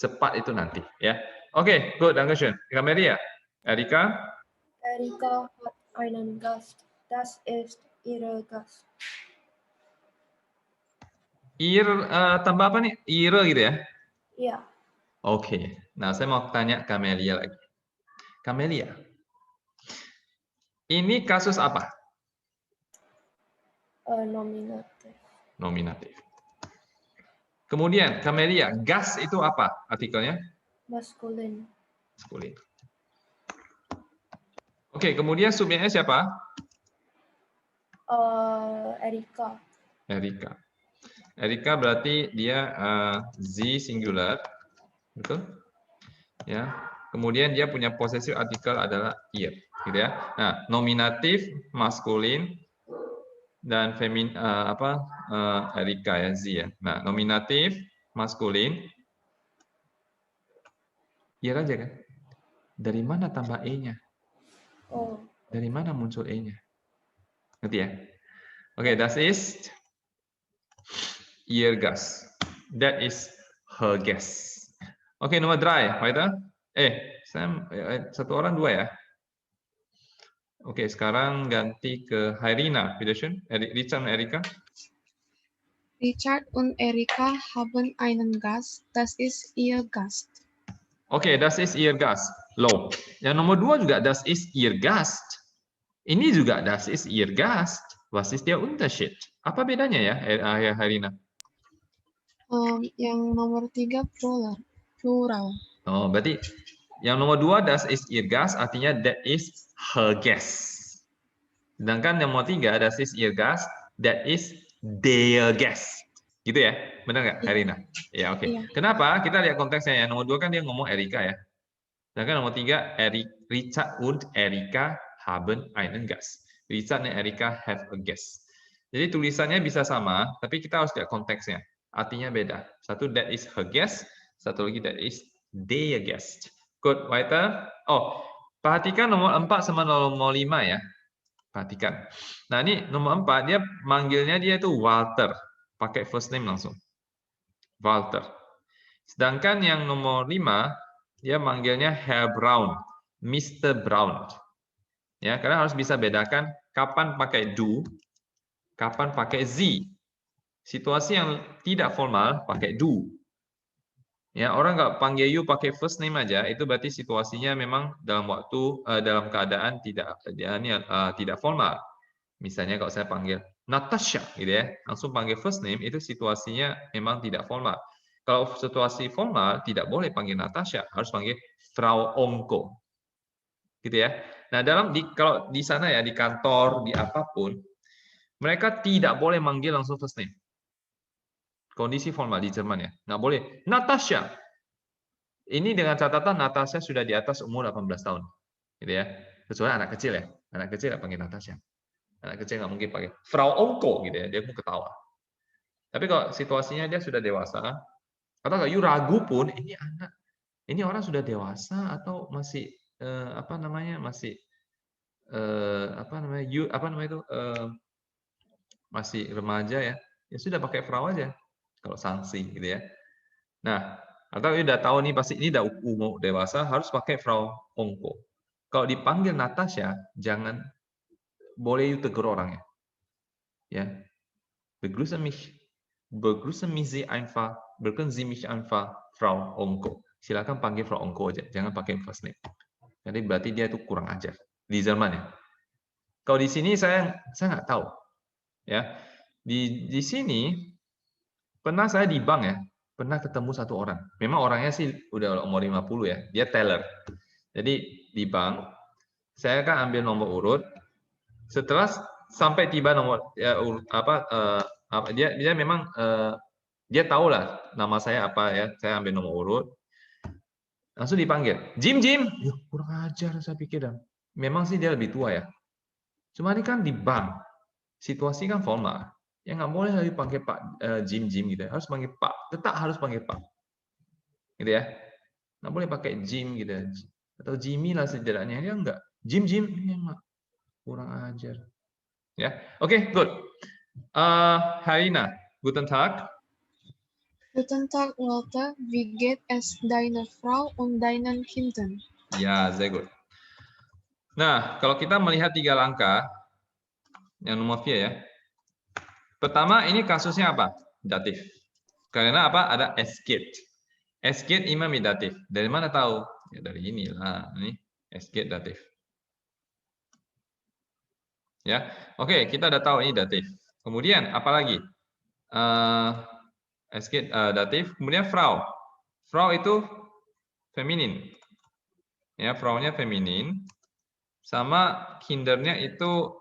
cepat itu nanti, ya. Oke, good, dankeschön. Camelia, Erika. Erika hat einen Gast. Das ist ihre Gast. Tambah apa nih? Ihre gitu ya? Iya. Oke. Nah, saya mau tanya Camelia lagi. Camelia, ini kasus apa? Nominatif. Nominatif. Kemudian, Camelia, gas itu apa artikelnya? Maskulin. Maskulin. Oke, kemudian subjeknya siapa? Erika. Erika. Erika berarti dia Z singular, betul? Ya. Kemudian dia punya possessive artikel adalah ihr, gitu ya. Nah, nominatif maskulin dan Erika ya, Z ya. Nah, nominatif maskulin, ihr aja kan? Dari mana tambah e-nya? Oh. Dari mana muncul e-nya? Ngerti ya? Oke, das ist ihr Gast. That is her guest. Oke, nomor 3, weiter. Satu orang 2 ya. Oke, sekarang ganti ke Hairina, bitteschön. Richard und Erika. Richard und Erika haben einen Gast. Das ist ihr Gast. Oke, das ist ihr Gast. Loh, yang nomor 2 juga das ist ihr Gast. Ini juga das ist ihr Gast. Was ist der Unterschied? Apa bedanya ya, Hairina? Yang nomor 3 plural. Oh, berarti yang nomor 2 das ist ihr Gast artinya that is her guest. Sedangkan yang nomor 3 das ist ihr Gast, that is their guest. Gitu ya? Benar nggak, Hairina? Ya, oke. Iya. Kenapa? Kita lihat konteksnya ya. Nomor 2 kan dia ngomong Erika ya. Sedangkan nomor 3 Richard und Erika haben einen Gast. Richard dan Erika have a guest. Jadi tulisannya bisa sama, tapi kita harus lihat konteksnya. Artinya beda. Satu that is her guest, satu lagi that is their guest. Good, weiter. Oh, perhatikan nomor 4 sama nomor 5 ya. Perhatikan. Nah, ini nomor 4 dia manggilnya dia itu Walter, pakai first name langsung. Walter. Sedangkan yang nomor 5 dia manggilnya Herr Braun, Mr. Braun. Ya, karena harus bisa bedakan kapan pakai du, kapan pakai z. Situasi yang tidak formal pakai du. Ya, orang nggak panggil you pakai first name aja, itu berarti situasinya memang dalam keadaan tidak formal. Misalnya kalau saya panggil Natasha, gitu ya, langsung panggil first name, itu situasinya memang tidak formal. Kalau situasi formal tidak boleh panggil Natasha, harus panggil Frau Onko, gitu ya. Nah, kalau di sana ya, di kantor, di apapun, mereka tidak boleh manggil langsung first name. Kondisi formal di Jerman ya, nggak boleh Natasha. Ini dengan catatan Natasha sudah di atas umur 18 tahun, gitu ya. Kecuali anak kecil ya, anak kecil nggak panggil Natasha. Anak kecil nggak mungkin pakai Frau Onko, gitu ya, dia pun ketawa. Tapi kalau situasinya dia sudah dewasa, atau kalau you ragu pun ini orang sudah dewasa atau masih masih remaja ya, ya sudah pakai Frau aja. Kalau sanksi gitu ya. Nah, atau udah tahu nih pasti ini udah umur dewasa harus pakai Frau Onko. Kalau dipanggil Natasha, jangan boleh you tegur orangnya. Ya. Begrüßen Sie mich einfach Frau Onko. Silakan panggil Frau Onko aja, jangan pakai first name. Jadi berarti dia itu kurang ajar di Jerman ya. Kalau di sini saya nggak tahu. Ya. Di sini pernah saya di bank ya, pernah ketemu satu orang. Memang orangnya sih udah umur 50 ya, dia teller. Jadi di bank, saya kan ambil nomor urut. Setelah sampai tiba nomor dia memang dia tahu lah nama saya apa ya, saya ambil nomor urut, langsung dipanggil, Jim, ya, kurang ajar saya pikir dah. Memang sih dia lebih tua ya, cuma ini kan di bank, situasi kan formal, ya nggak boleh lagi panggil Pak Jim gitu, harus panggil Pak, tetap harus panggil Pak, gitu ya, nggak boleh pakai Jim gitu, atau Jimmy lah setidaknya, dia enggak, Jim, ya, enggak. Kurang ajar, ya, oke, good. Harina, guten Tag. Guten Tag, Walter. Wie geht es deiner Frau und deinen Kindern? Ya, sehr gut. Nah, kalau kita melihat 3 langkah, yang nomor 4 ya. Pertama, ini kasusnya apa? Datif. Karena apa? Ada es geht. Es geht immer mit datif. Dari mana tahu? Ya dari inilah. Ini es geht datif. Ya, oke, kita udah tahu ini datif. Kemudian apa lagi? Es geht datif. Kemudian Frau. Frau itu feminin. Ya, Frau-nya feminin. Sama kindernya itu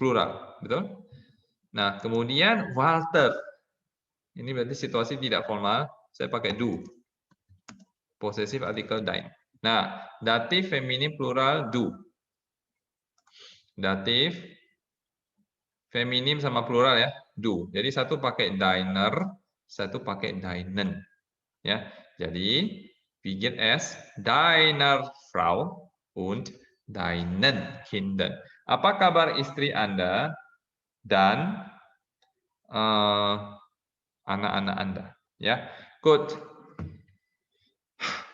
plural, betul? Nah, kemudian Walter. Ini berarti situasi tidak formal. Saya pakai do. Possessive article dein. Nah, datif feminin plural do. Datif feminim sama plural ya, do. Jadi satu pakai diner, satu pakai dinen. Ya. Jadi we get as deiner Frau und deinen Kindern. Apa kabar istri Anda dan anak-anak Anda? Ya, good.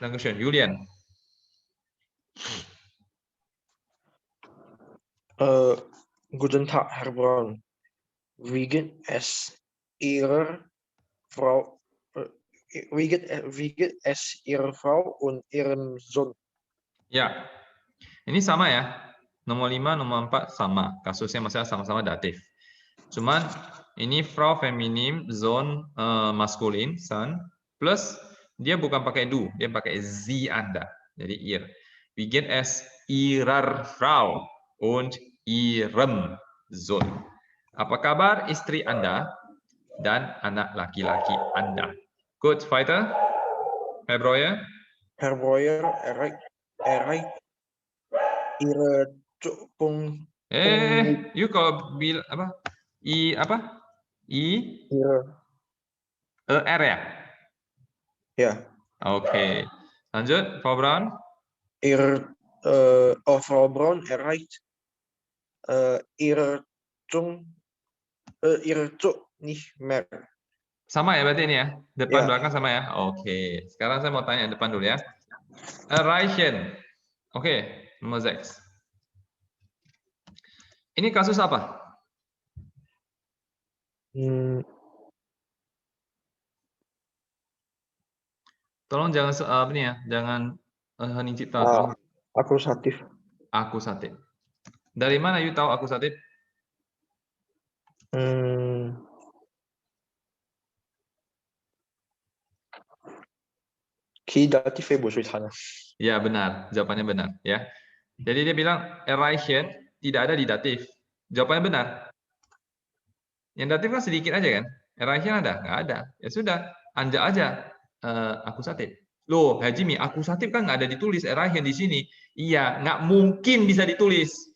Dankeschön, Julian. Guten Tag, Herr Braun. Wie geht es Ihrer Frau? Wie geht es Ihrer Frau und Ihrem Sohn? Ya, ini sama ya. Nomor 5, nomor 4 sama. Kasusnya masalah sama-sama datif. Cuman ini Frau feminim, Sohn maskulin, son. Plus dia bukan pakai du, dia pakai sie Anda. Jadi ihr. We get as ihrer Frau und ihrem Sohn. Apa kabar istri Anda dan anak laki-laki Anda? Good, weiter. Herr Breuer. Herr Breuer erreicht Ihre Punkt. You kalau bil apa? Ihre R ya? Ya. Oke. Lanjut, Frau Braun. Frau Braun erreicht ihre Zug nicht mehr. Sama ya berarti ini ya? Depan Ya. belakang sama ya? Oke. Sekarang saya mau tanya depan dulu ya. Erreichen. Oke, nomor 6. Ini kasus apa? Tolong jangan apa nih ya, jangan hening cipta. Akusatif. Akusatif. Dari mana you tahu akusatif? Datif Ya benar, jawabannya benar ya. Jadi dia bilang erreichen tidak ada di datif. Jawabannya benar. Yang datif kan sedikit aja kan? Erreichen ada? Nggak ada. Ya sudah, anjak aja akusatif. Loh, Haji Mi, akusatif kan nggak ada ditulis erreichen di sini. Iya, nggak mungkin bisa ditulis.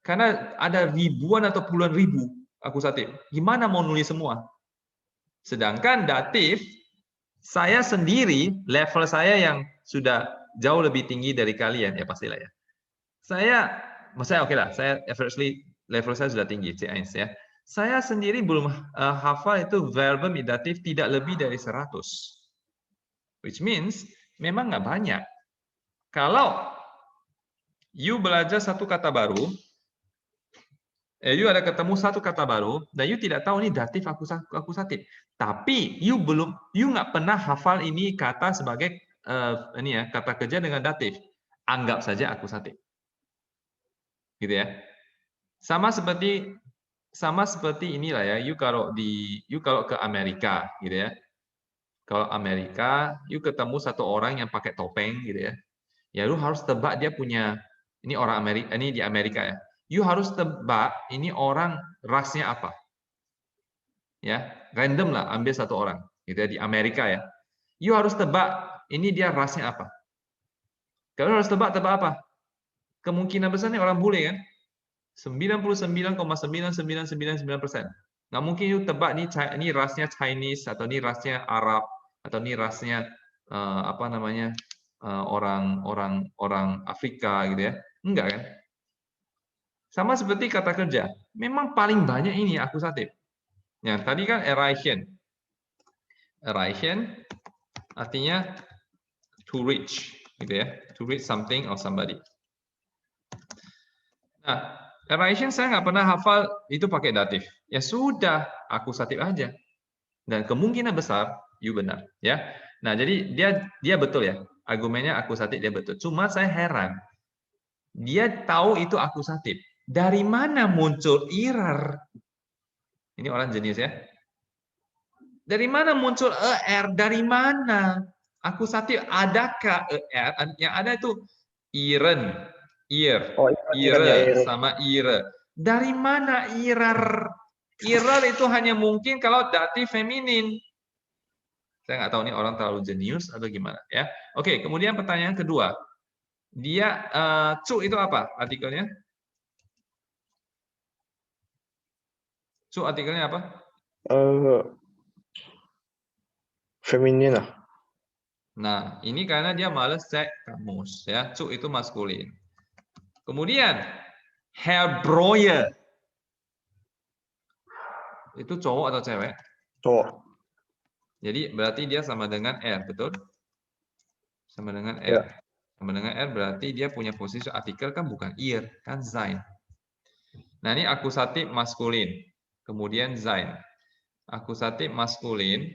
Karena ada ribuan atau puluhan ribu akusatif. Gimana mau nulis semua? Sedangkan datif, saya sendiri, level saya yang sudah jauh lebih tinggi dari kalian, ya pastilah ya. Saya oke lah, saya averagely level saya sudah tinggi, C1 ya. Saya sendiri belum hafal itu verbum datif tidak lebih dari 100. Which means, memang nggak banyak. Kalau you belajar satu kata baru, you ada ketemu satu kata baru, dan you tidak tahu ini datif akusatif. Tapi you nggak pernah hafal ini kata sebagai kata kerja dengan datif. Anggap saja akusatif. Gitu ya. Sama seperti inilah ya. You kalau ke Amerika gitu ya. Kalau Amerika, you ketemu satu orang yang pakai topeng gitu ya. Ya lu harus tebak dia punya ini orang Amerika, ini di Amerika ya. You harus tebak ini orang rasnya apa. Ya, random lah, ambil satu orang. Gitu ya, di Amerika ya. You harus tebak ini dia rasnya apa. Kalau harus tebak apa? Kemungkinan besarnya orang bule kan. 99,9999%. Nggak mungkin you tebak ini rasnya Chinese atau ini rasnya Arab atau ini rasnya orang Afrika gitu ya. Enggak kan? Sama seperti kata kerja. Memang paling banyak ini akusatif. Yang tadi kan Eurasian. Eurasian artinya to reach gitu ya. To reach something or somebody. Nah, Eurasian saya nggak pernah hafal itu pakai datif. Ya sudah, akusatif aja. Dan kemungkinan besar you benar, ya. Nah, jadi dia betul ya. Argumennya akusatif dia betul. Cuma saya heran. Dia tahu itu akusatif. Dari mana muncul error? Ini orang jenius ya. Dari mana muncul er? Dari mana? Akusatif adakah er? Yang ada itu iren. Ir, sama ire. Dari mana irar? Irar itu hanya mungkin kalau datif feminin. Saya nggak tahu nih orang terlalu jenius atau gimana ya. Oke, kemudian pertanyaan kedua. Dia cu itu apa artikelnya? Cu artikelnya apa? Feminin lah. Nah, ini karena dia males cek kamus ya. Cu itu maskulin. Kemudian Herbroyer itu cowok atau cewek? Cowok. Jadi berarti dia sama dengan R, betul? Sama dengan R. Ya. Sama dengan R berarti dia punya posisi artikel kan bukan ir, kan sein. Nah, ini akusatif maskulin. Kemudian sein. Akusatif maskulin.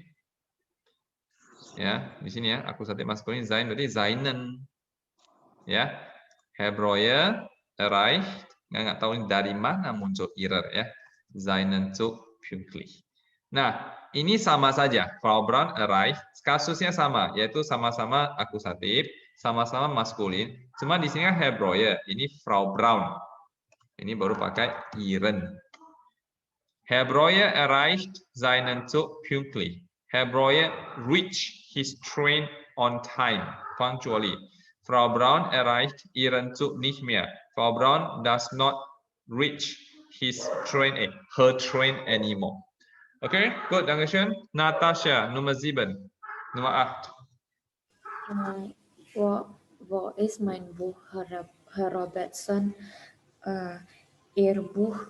Ya, di sini ya, akusatif maskulin sein berarti seinen. Ya. Herbroyer erreicht, nggak tahu dari mana muncul error ya. Seinen Zug pünktlich. Nah, ini sama saja. Frau Braun erreicht, kasusnya sama, yaitu sama-sama akusatif, sama-sama maskulin. Cuma di sini kan Herbroyer, ini Frau Braun. Ini baru pakai ihren. Herbroyer erreicht seinen Zug pünktlich. Herbroyer reached his train on time, punctually. Frau Braun erreicht ihren Zug nicht mehr. Frau Braun does not reach her train anymore. Okay, gut, danke schön. Natascha, Nummer 7. Nummer 8. Wo ist mein Buch, Herr Robertson? Ihr Buch.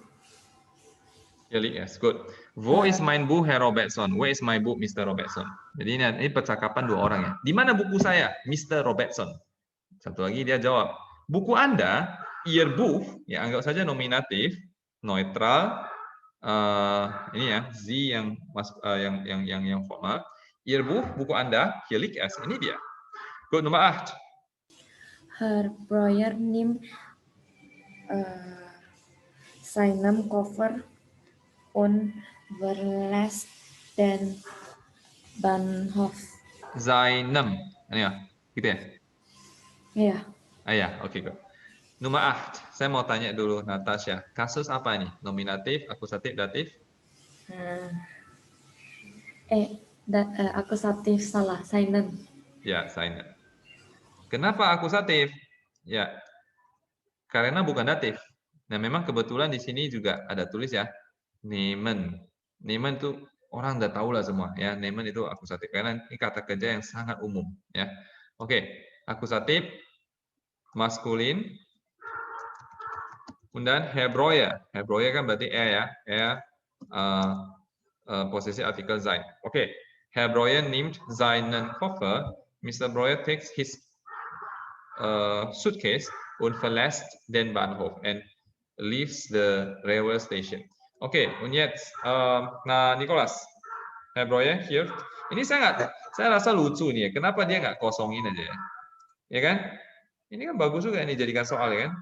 Hier liegt es, gut. Wo ist mein Buch, Herr Robertson? Where is my book, Mr. Robertson? Jadi ini percakapan dua orang ya. Di mana buku saya, Mr. Robertson? Satu lagi dia jawab, buku Anda, Ihr Buch, ya anggap saja nominatif, neutral, ini ya, Sie yang formal. Ihr Buch, buku Anda, hier liegt es, ini dia. Gut, Nummer 8. Herr Breuer nimmt seinen Koffer und verlässt den Bahnhof. Seinem, ini ya, gitu ya. Ya. Ya, oke, good. Nomor 8. Saya mau tanya dulu, Natasha. Kasus apa nih? Nominatif, akusatif, datif? Akusatif salah, seinen. Ya, seinen. Kenapa akusatif? Ya, karena bukan datif. Nah, memang kebetulan di sini juga ada tulis ya, nehmen. Nehmen itu orang udah tahu lah semua ya. Nehmen itu akusatif karena ini kata kerja yang sangat umum ya. Oke, akusatif maskulin. Kemudian Herbroyer. Herbroyer kan berarti ya. Posisi artikel sein. Oke. Herbroyer nimmt seinen Koffer. Mr. Breuer takes his suitcase und verlässt den Bahnhof and leaves the railway station. Oke, und jetzt Nicholas. Herbroyer hier. Ini saya rasa lucu nih ya. Kenapa dia nggak kosongin aja ya? Ya kan? Ini kan bagus juga ini jadikan soal ya kan?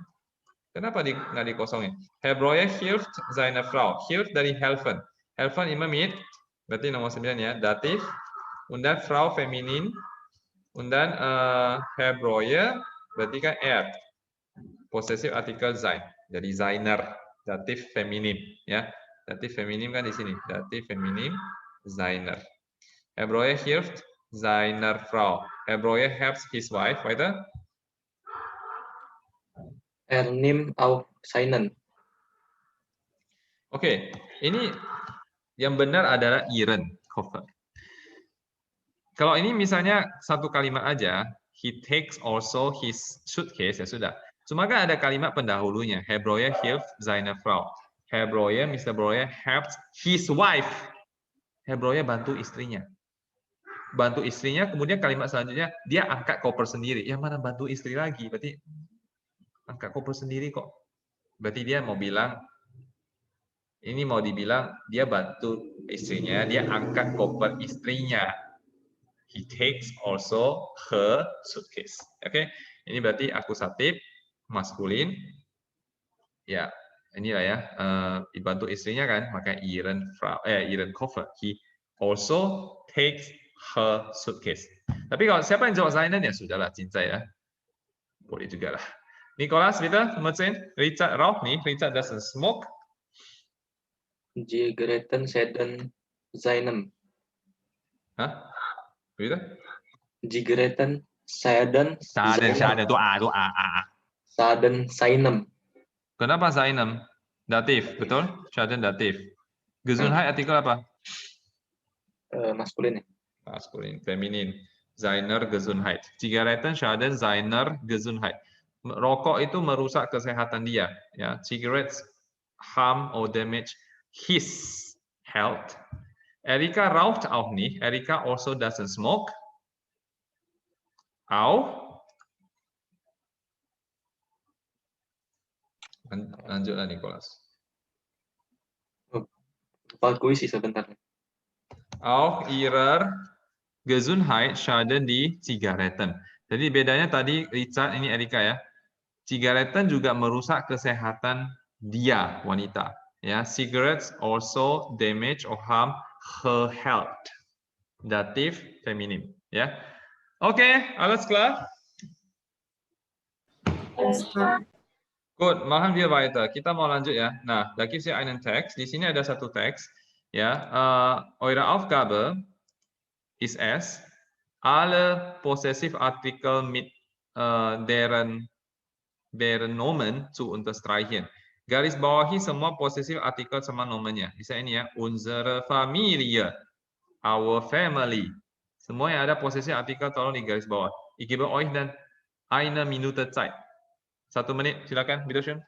Kenapa nggak dikosongin? Herbroyer hilft seine Frau. Hilft dari helfen. Helfen immer mit, berarti nomor 9 ya, datif. Und dann Frau feminin. Und dann Herbroyer, berarti kan er. possessive article sein. Jadi seiner, datif feminim, ya. Datif feminim kan di sini, datif feminim seiner. Er hilft seiner Frau. Er helps his wife, weiter. Nimmt auf seinen. Oke, ini yang benar adalah ihren Koffer. Kalau ini misalnya satu kalimat aja, he takes also his suitcase, ya sudah. Cuma kan ada kalimat pendahulunya, Herr Breuer hilft seine Frau. Herr Breuer, Mr. Breuer helps his wife. Herr Breuer bantu istrinya. Bantu istrinya, kemudian kalimat selanjutnya, dia angkat koper sendiri. Yang mana bantu istri lagi? Berarti angkat koper sendiri kok. Berarti dia mau bilang, ini mau dibilang dia bantu istrinya, dia angkat koper istrinya. He takes also her suitcase. Oke, ini berarti akusatif maskulin. Ya, inilah ya, dibantu istrinya kan, maka ihren Koffer. He also takes her suitcase. Tapi kalau siapa yang jawab seinen ya sudahlah, cincai ya. Boleh juga lah. Nicholas, bitte, Nummer 10. Richard raucht nicht. Richard doesn't smoke. Zigaretten seinen seinem. Hah? Bitte? Zigaretten seinen Schaden, itu A. Saden seinem. Kenapa seinem? Datif, betul? Schaden datif. Gesundheit artikel apa? Maskulin ya. Maskulin, feminin. Seiner Gesundheit. Zigaretten schaden seiner Gesundheit. Rokok itu merusak kesehatan dia. Ya, cigarettes harm or damage his health. Erika raucht auch nicht. Erika also doesn't smoke. Auch. Lanjutlah Nicholas. Lupa kuis sih sebentar. Auch ihrer Gesundheit schaden die Zigaretten. Jadi bedanya tadi Richard, ini Erika ya. Zigaretten juga merusak kesehatan dia, wanita. Ya, cigarettes also damage or harm her health. Datif feminim, ya. Oke, alles klar? Alles klar. Gut, machen wir weiter. Kita mau lanjut ya. Nah, da gibt es ja einen Text. Di sini ada satu teks. Ya, eure Aufgabe ist es, alle Possessivartikel mit deren Nomen zu unterstreichen. Garis bawahi semua possessive artikel sama nomennya. Bisa ini ya, unsere Familie, our family. Semua yang ada possessive artikel tolong di garis bawah. Ich gebe euch dann eine Minute Zeit. 1 menit, silakan, bitteschön.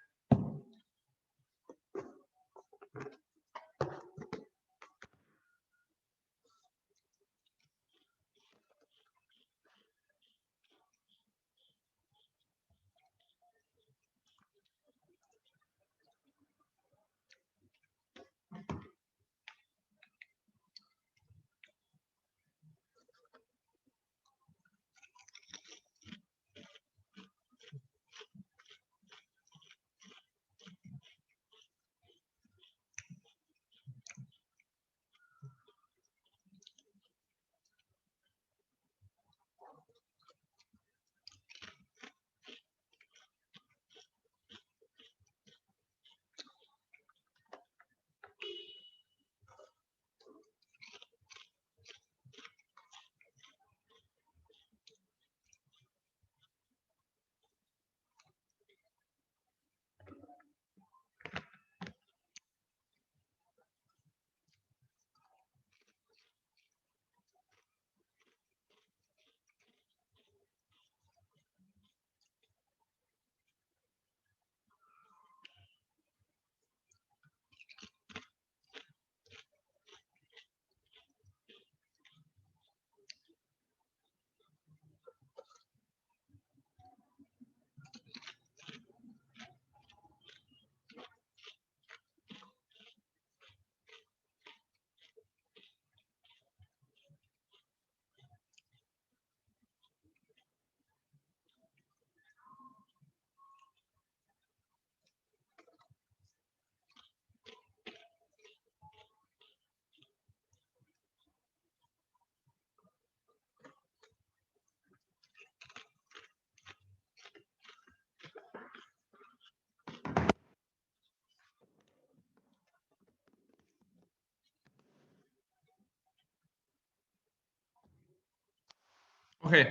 Oke,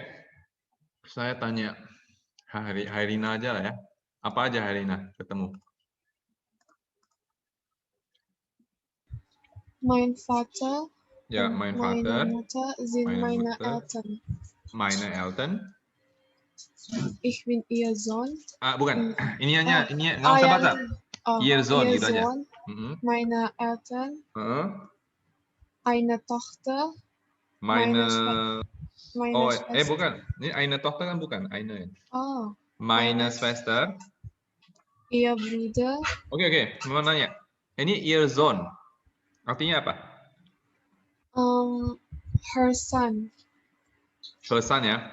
saya tanya Hairina aja lah ya. Apa aja Hairina ketemu? Mein Vater Ya, und mein meine Vater, Mutter sind meine meine Mutter. Eltern. meine Eltern. Ich bin ihr Sohn. Bukan, ini hanya nggak Ah, usah ya, baca. Ihr Sohn ihr gitu aja. Sohn, meine Eltern, eine Tochter, Meine, meine Schwester. bukan. Ini eine Tochter kan bukan, eine. Oh, Meine Schwester. ihr Bruder, Oke, mau nanya. Ini ihr Sohn. Artinya apa? her son, Her son ya.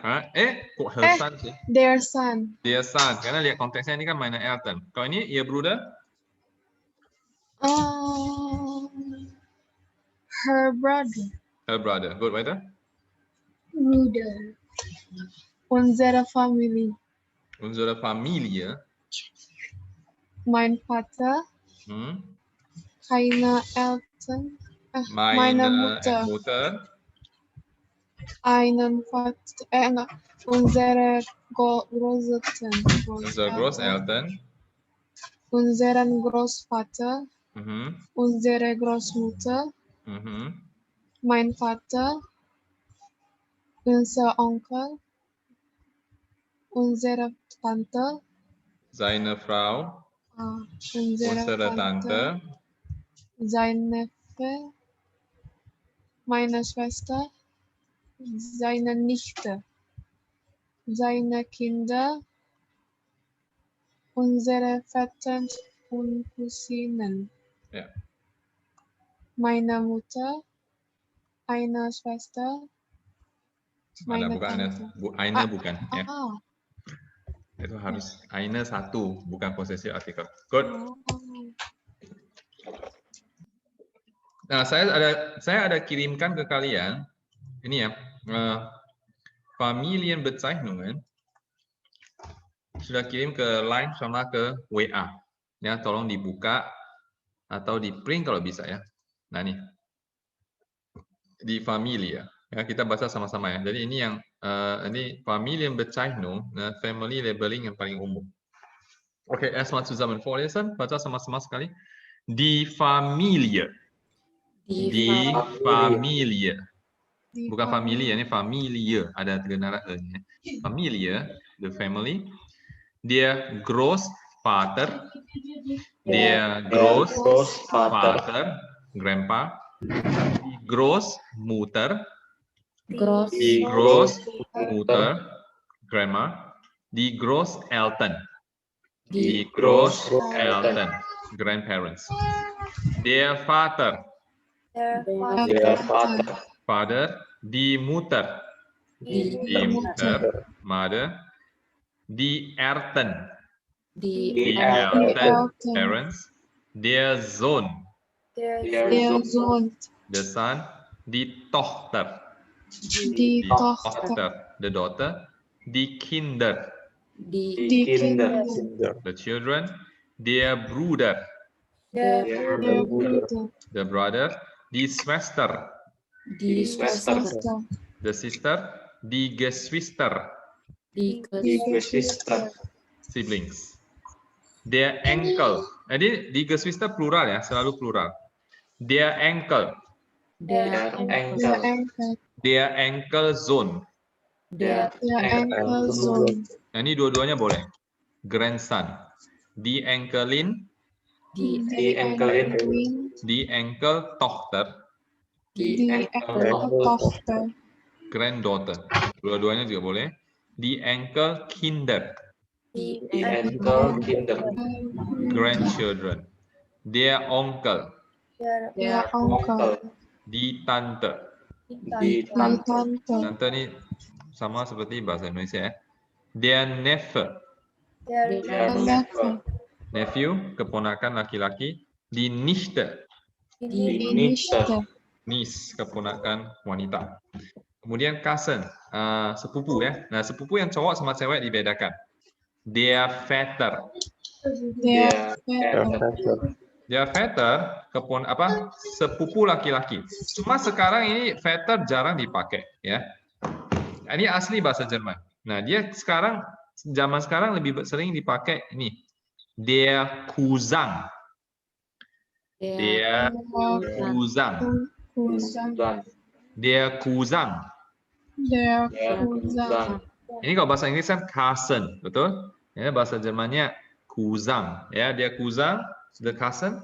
Kok her son sih? their son, Their son. Karena lihat konteksnya ini kan meine Eltern. Kalau ini ihr Bruder? her brother, Her brother. Good, weiter. Bruder, unsere Familie, Unsere Familie. mein Vater, keine Eltern, meine Mutter, einen Vater, unsere Großeltern, Unsere Großeltern. unseren Großvater, unsere Großmutter, mein Vater, unser Onkel, unsere Tante, Seine Frau. unsere Tante. sein Neffe, meine Schwester, seine Nichte, seine Kinder, unsere Vettern und Cousinen, Ja. meine Mutter, eine Schwester, meine Bukan Tante. eine bukan ya. Ah, Itu harus eine satu, bukan posesif artikel. Good. Nah, saya ada kirimkan ke kalian ini ya, Familienbezeichnungen sudah kirim ke line sama ke WA. Ya, tolong dibuka atau di print kalau bisa ya. Nah, nih. Di Familie. Ya, kita baca sama-sama ya. Jadi ini yang ini Familienbezeichnung, family labeling yang paling umum. Oke, erstmal zusammen vorlesen, baca sama-sama sekali. Die Familie. Die Familie. Bukan familie, ini Familie, ada genara e-nya. Familie, the family. Der Großvater, der Großvater, grandpa. Die Großmutter, die Großmutter, grandma. Die Großeltern, die Großeltern, grandparents. Der Vater, Vater, die Mutter, die Mutter, mother. Die Eltern, die Eltern, parents. Der Sohn, der Sohn, the son. Die Tochter, die Tochter, the daughter. Die Kinder, die Kinder, the children. Der Bruder, der Bruder, the brother. Die Schwester, Schwester, the sister. Die Geschwister, siblings. Der Enkel. Jadi di Geschwister plural ya, selalu plural. Der Enkel, der Enkel, der Enkelsohn. der Enkelsohn, Nah, ini dua-duanya boleh. Grandson. Die Enkelin, die Enkelin, die Enkeltochter, die Enkeltochter, granddaughter. Dua-duanya juga boleh. Die Enkelkinder, grandchildren. Der Onkel, der Onkel, die Tante. die Tante, Tante ini sama seperti bahasa Indonesia ya. Der Neffe, der Neffe, nephew, keponakan laki-laki. Die Nichte, die Nichte, niece, keponakan wanita. Kemudian cousin, sepupu ya. Nah, sepupu yang cowok sama cewek dibedakan. Der Vetter. der Vetter, Der Vetter, sepupu laki-laki. Cuma sekarang ini Vetter jarang dipakai ya. Ini asli bahasa Jerman. Nah, dia sekarang zaman sekarang lebih sering dipakai ini. Der Cousin. Der Cousin. Cousin. Der Cousin. Der Ya, Cousin. Ini kalau bahasa Inggris kan cousin, betul? Ya, bahasa Jermannya Cousin. Ya, dia Cousin, the cousin,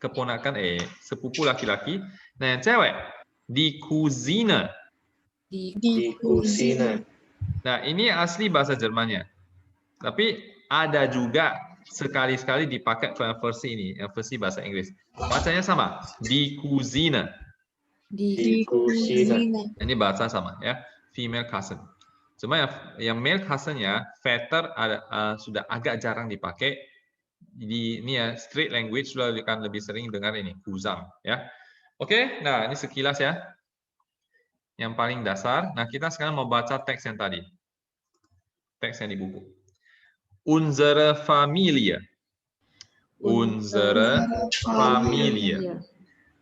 keponakan sepupu laki-laki. Nah, yang cewek di Cousine. Di Cousine. Nah, ini asli bahasa Jermannya. Tapi ada juga sekali-sekali dipakai versi ini, versi bahasa Inggris. Bacanya sama, di Cousine. Di Cousine. Ini bahasa sama ya, female cousin. Cuma yang male cousinnya, Vater sudah agak jarang dipakai. Di ini ya, street language sudah akan lebih sering dengar ini, cousin ya. Oke, nah ini sekilas ya. Yang paling dasar. Nah, kita sekarang mau baca teks yang tadi. Teks yang di buku. Unsere Familie. Unsere Familie.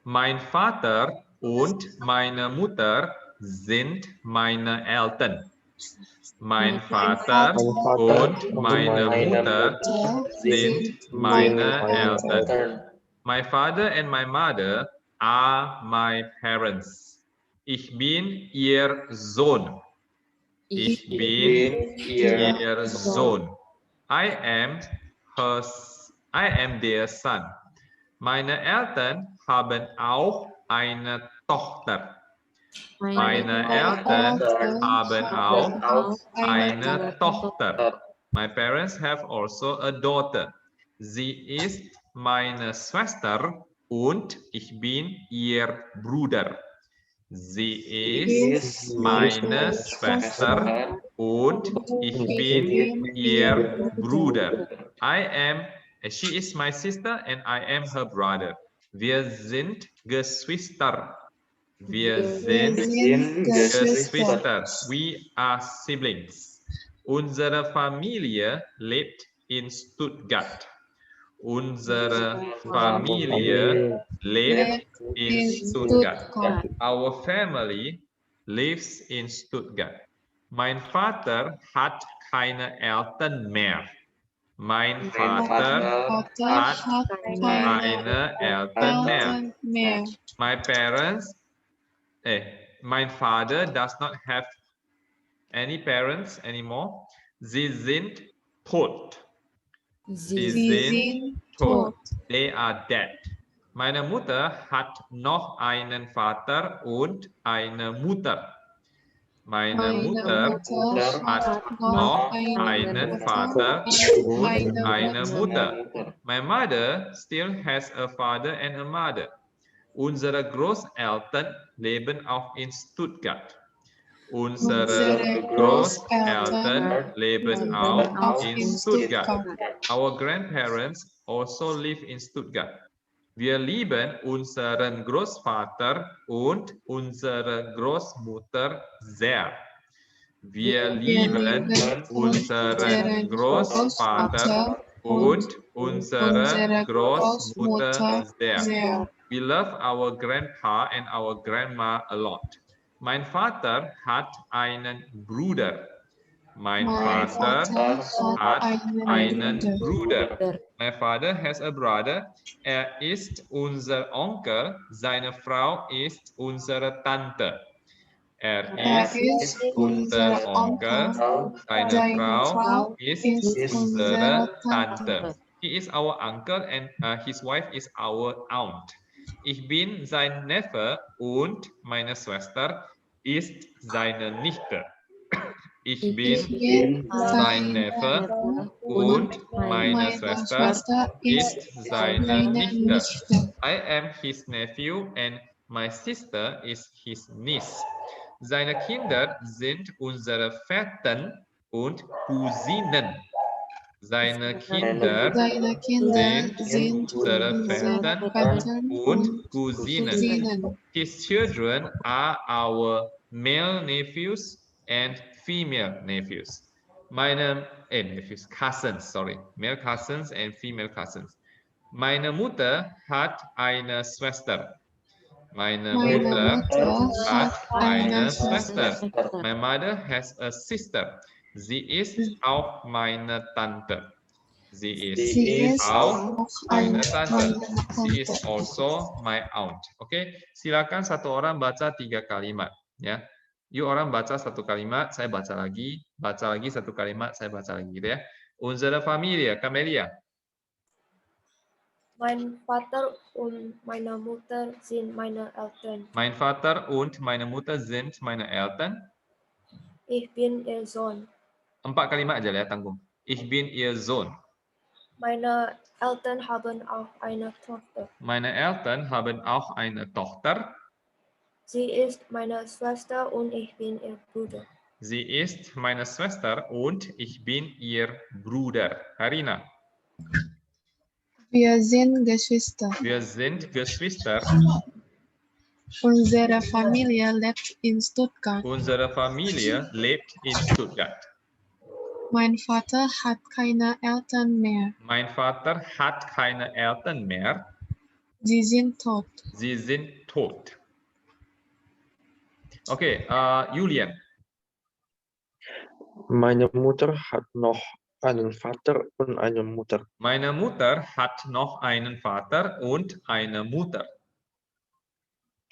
Mein Vater und meine Mutter sind meine Eltern. Mein Vater und meine Mutter sind meine Eltern. My father and my mother are my parents. Ich bin ihr Sohn. Ich bin ihr Sohn. I am their son. Meine Eltern haben auch eine Tochter. Meine Eltern haben auch eine Tochter. My parents have also a daughter. Sie ist meine Schwester und ich bin ihr Bruder. Sie ist meine Schwester und ich bin ihr Bruder. She is my sister and I am her brother. Wir sind Geschwister. Wir sind Geschwister. We are siblings. Unsere Familie lebt in Stuttgart. Unsere Familie lebt in Stuttgart. Our family lives in Stuttgart. Mein Vater hat keine Eltern mehr. Mein Vater hat keine Eltern mehr. My father does not have any parents anymore. Sie sind tot. Sie sind tot. They are dead. Meine Mutter hat noch einen Vater und eine Mutter. Meine Mutter hat noch einen Vater und eine Mutter. My mother still has a father and a mother. Unsere Großeltern leben auch in Stuttgart. Unsere Großeltern leben auch in Stuttgart. Our grandparents also live in Stuttgart. Wir lieben unseren Großvater und unsere Großmutter sehr. Wir lieben unseren Großvater und unsere Großmutter sehr. We love our grandpa and our grandma a lot. Mein Vater hat einen Bruder. Mein Vater hat einen Bruder. My father has a brother. Ist unser Onkel. Seine Frau ist unsere Tante. Ist unser Onkel. Seine Frau ist unsere Tante. He is our uncle and his wife is our aunt. Ich bin sein Neffe und meine Schwester ist seine Nichte. Ich bin sein Neffe und meine Schwester ist seine Nichte. I am his nephew and my sister is his niece. Seine Kinder sind unsere Vettern und Cousinen. Seine Kinder sind unsere Vettern und Cousinen. His children are our male nephews and female nephews. Male cousins and female cousins. Meine Mutter hat eine Schwester. Meine Meine Mutter Mutter hat hat eine eine Schwester. Schwester. My mother has a sister. Sie ist auch meine Tante. Sie ist Sie ist auch auch meine meine Tante. She is Tante. also my aunt. Oke, silakan satu orang baca 3 kalimat. Ya, yuk orang baca satu kalimat, saya baca lagi satu kalimat, saya baca lagi, gitu ya. Unsere Familie, Camelia. Mein Vater und meine Mutter sind meine Eltern. Mein Vater und meine Mutter sind meine Eltern. Ich bin ihr Sohn. 4 kalimat aja ya, tanggung. Ich bin ihr Sohn. Meine Eltern haben auch eine Tochter. Meine Eltern haben auch eine Tochter. Sie ist meine Schwester und ich bin ihr Bruder. Sie ist meine Schwester und ich bin ihr Bruder. Harina. Wir sind Geschwister. Wir sind Geschwister. Unsere Familie lebt in Stuttgart. Unsere Familie lebt in Stuttgart. Mein Vater hat keine Eltern mehr. Mein Vater hat keine Eltern mehr. Sie sind tot. Sie sind tot. Okay, Julian. Meine Mutter hat noch einen Vater und eine Mutter. Meine Mutter hat noch einen Vater und eine Mutter.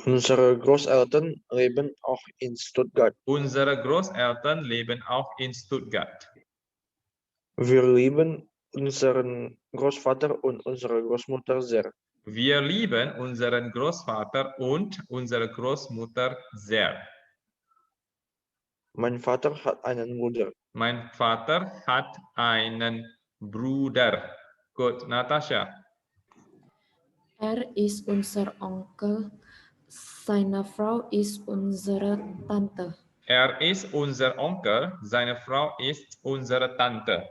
Unsere Großeltern leben auch in Stuttgart. Unsere Großeltern leben auch in Stuttgart. Wir lieben unseren Großvater und unsere Großmutter sehr. Wir lieben unseren Großvater und unsere Großmutter sehr. Mein Vater hat einen Bruder. Mein Vater hat einen Bruder. Gut, Natascha. Ist unser Onkel. Seine Frau ist unsere Tante. Er ist unser Onkel, seine Frau ist unsere Tante.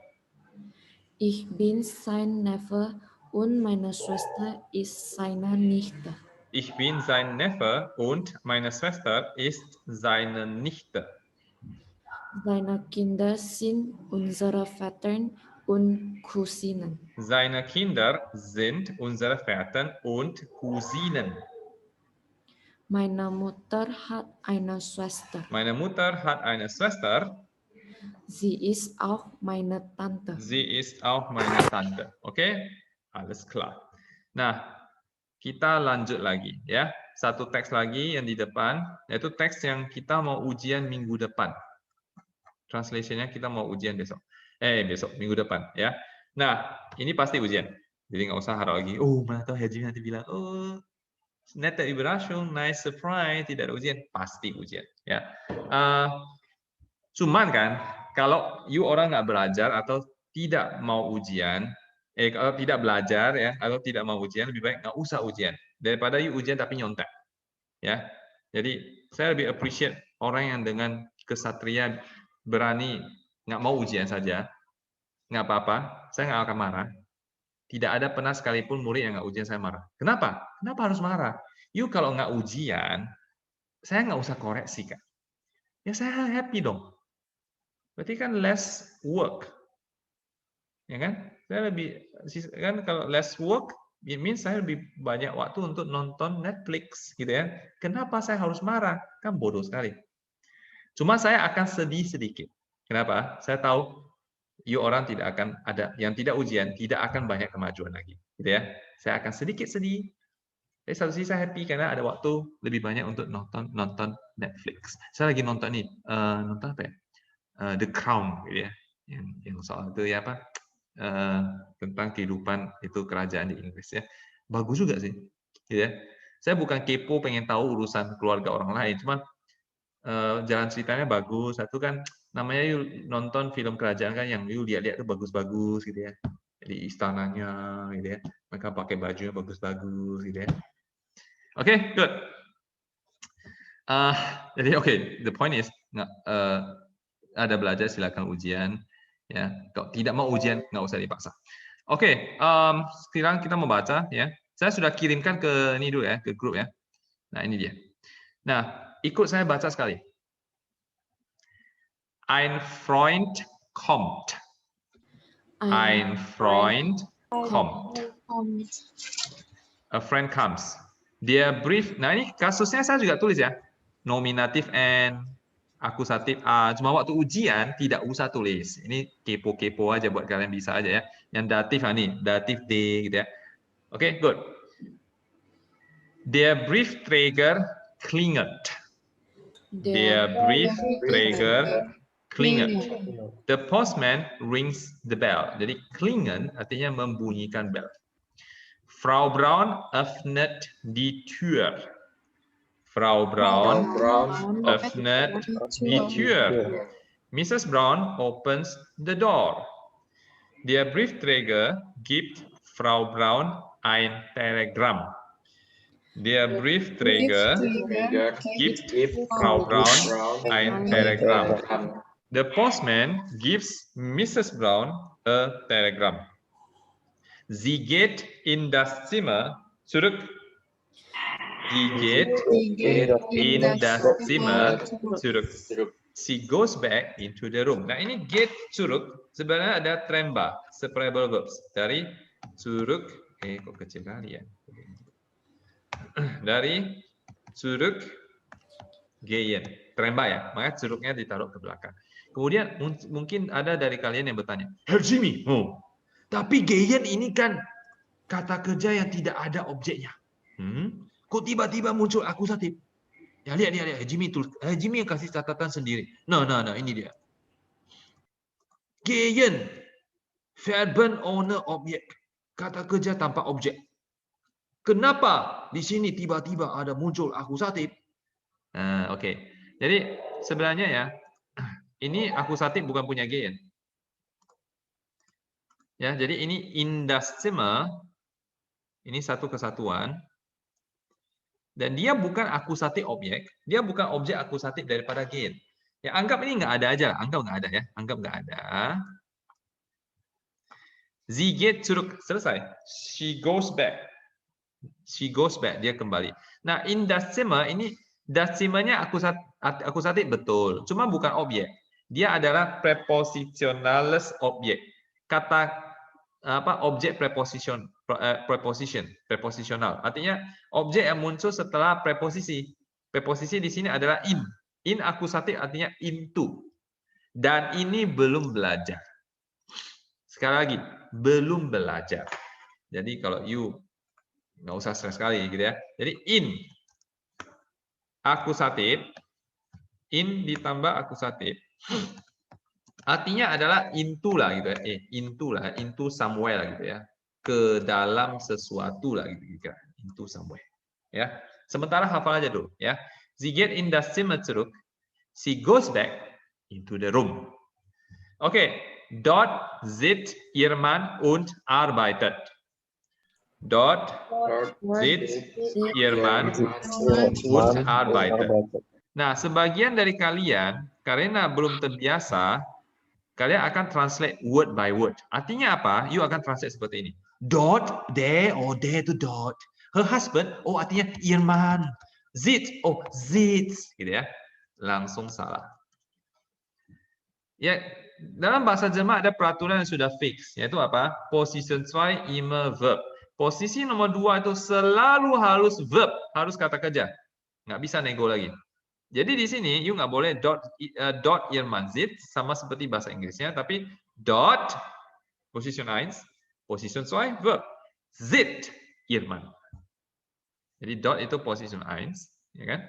Ich bin sein Neffe und meine Schwester ist seine Nichte. Ich bin sein Neffe und meine Schwester ist seine Nichte. Seine Kinder sind unsere Väter und Cousinen. Seine Kinder sind unsere Väter und Cousinen. Meine Mutter hat eine Schwester. Meine Mutter hat eine Schwester. Sie ist auch meine Tante. Sie ist auch meine Tante. Oke, alles klar. Nah, kita lanjut lagi ya. Satu teks lagi yang di depan, yaitu teks yang kita mau ujian minggu depan. Translationnya kita mau ujian besok. Besok, minggu depan ya. Nah, ini pasti ujian. Jadi nggak usah harap lagi. Oh, mana tahu Haji nanti bilang, oh, nette Überraschung, nice surprise, tidak ada ujian. Pasti ujian ya. Cuman kan, kalau you orang nggak belajar atau tidak mau ujian, kalau tidak belajar ya, atau tidak mau ujian, lebih baik nggak usah ujian daripada you ujian tapi nyontek, ya. Jadi saya lebih appreciate orang yang dengan kesatria berani nggak mau ujian saja, nggak apa-apa, saya nggak akan marah. Tidak ada pernah sekalipun murid yang nggak ujian saya marah. Kenapa? Kenapa harus marah? You kalau nggak ujian, saya nggak usah koreksi kan? Ya saya happy dong. Berarti kan less work, ya kan? Saya lebih kan kalau less work, it means saya lebih banyak waktu untuk nonton Netflix, gitu ya. Kenapa saya harus marah? Kan bodoh sekali. Cuma saya akan sedih sedikit. Kenapa? Saya tahu you orang tidak akan ada yang tidak ujian, tidak akan banyak kemajuan lagi, gitu ya. Saya akan sedikit sedih. Tapi satu sisi saya happy karena ada waktu lebih banyak untuk nonton Netflix. Saya lagi nonton nih, nonton apa ya? The Crown, gitu ya, yang soal itu ya apa tentang kehidupan itu kerajaan di Inggris ya, bagus juga sih, gitu ya. Saya bukan kepo pengen tahu urusan keluarga orang lain, cuma jalan ceritanya bagus. Satu kan namanya you nonton film kerajaan kan yang you lihat-lihat itu bagus-bagus gitu ya, di istananya gitu ya, mereka pakai bajunya bagus-bagus gitu ya. Oke, good. Jadi oke, the point is ada belajar silakan ujian ya. Kalau tidak mau ujian nggak usah dipaksa. Oke, sekarang kita membaca ya. Saya sudah kirimkan ke ini dulu ya, ke grup ya. Nah, ini dia. Nah, ikut saya baca sekali. Ein Freund kommt. Ein Freund kommt. A friend comes. Der Brief, nah ini kasusnya saya juga tulis ya. Nominatif N, akusatif A. Cuma waktu ujian tidak usah tulis. Ini kepo-kepo aja buat kalian bisa aja ya. Yang datif nih, datif D gitu ya. Oke, good. Der Briefträger klingelt. Der Briefträger klingelt. The postman rings the bell. Jadi klingen artinya membunyikan bel. Frau Braun öffnet die Tür. Frau Braun öffnet die Tür. Mrs. Braun opens the door. Der Briefträger gibt Frau Braun ein Telegramm. Der Briefträger gibt Frau Braun ein Telegramm. The postman gives Mrs. Braun a telegram. Sie geht in das Zimmer zurück. Sie geht in das Zimmer zurück. She goes back into the room. Nah ini get zurück sebenarnya ada tremba, separable verbs dari zurück. Kok kecil kali ya? Dari zurück gehen, tremba ya. Maka zurücknya ditaruh ke belakang. Kemudian mungkin ada dari kalian yang bertanya, Herr Jimmy, tapi gehen ini kan kata kerja yang tidak ada objeknya. Kok tiba-tiba muncul akusatif? Ya lihat, Jimmy yang kasih catatan sendiri. Nah, ini dia. Gehen, Verben ohne Objekt, kata kerja tanpa objek. Kenapa di sini tiba-tiba ada muncul akusatif? Nah, oke. Jadi sebenarnya ya, ini akusatif bukan punya gehen. Ya, jadi ini in das Zimmer, ini satu kesatuan. Dan dia bukan akusatif objek, dia bukan objek akusatif daripada gehen. Ya, anggap ini nggak ada aja, anggap nggak ada ya, anggap nggak ada. Sie geht zurück, selesai. She goes back. She goes back, dia kembali. Nah, in das Zimmer ini das Zimmer-nya akusatif betul, cuma bukan objek. Dia adalah prepositionales objek. Kata objek prepositional. Artinya objek yang muncul setelah preposisi. Preposisi di sini adalah in. In akusatif artinya into. Dan ini belum belajar. Sekali lagi, belum belajar. Jadi kalau you nggak usah stres sekali gitu ya. Jadi in akusatif, in ditambah akusatif. Artinya adalah into lah gitu ya. Into lah, into somewhere lah gitu ya. Ke dalam sesuatu lah gitu kira. Into somewhere. Ya. Sementara hafal aja dulu ya. Sie geht in das Zimmer zurück. She goes back into the room. Oke, dort sitzt ihr Mann und arbeitet. Dort sitzt ihr Mann und arbeitet. Nah, sebagian dari kalian karena belum terbiasa, kalian akan translate word by word. Artinya apa? You akan translate seperti ini. Dort, there, there itu dort. Her husband, artinya ihr Mann. Sitz, sitz, gitu ya. Langsung salah. Ya, dalam bahasa Jerman ada peraturan yang sudah fix, yaitu apa? Position 2 immer verb. Posisi nomor 2 itu selalu harus verb, harus kata kerja. Nggak bisa nego lagi. Jadi di sini you nggak boleh dot ihr Mann sitzt sama seperti bahasa Inggrisnya, tapi dot position 1, position 2 verb. Sitzt ihr Mann. Jadi dot itu position 1, ya kan?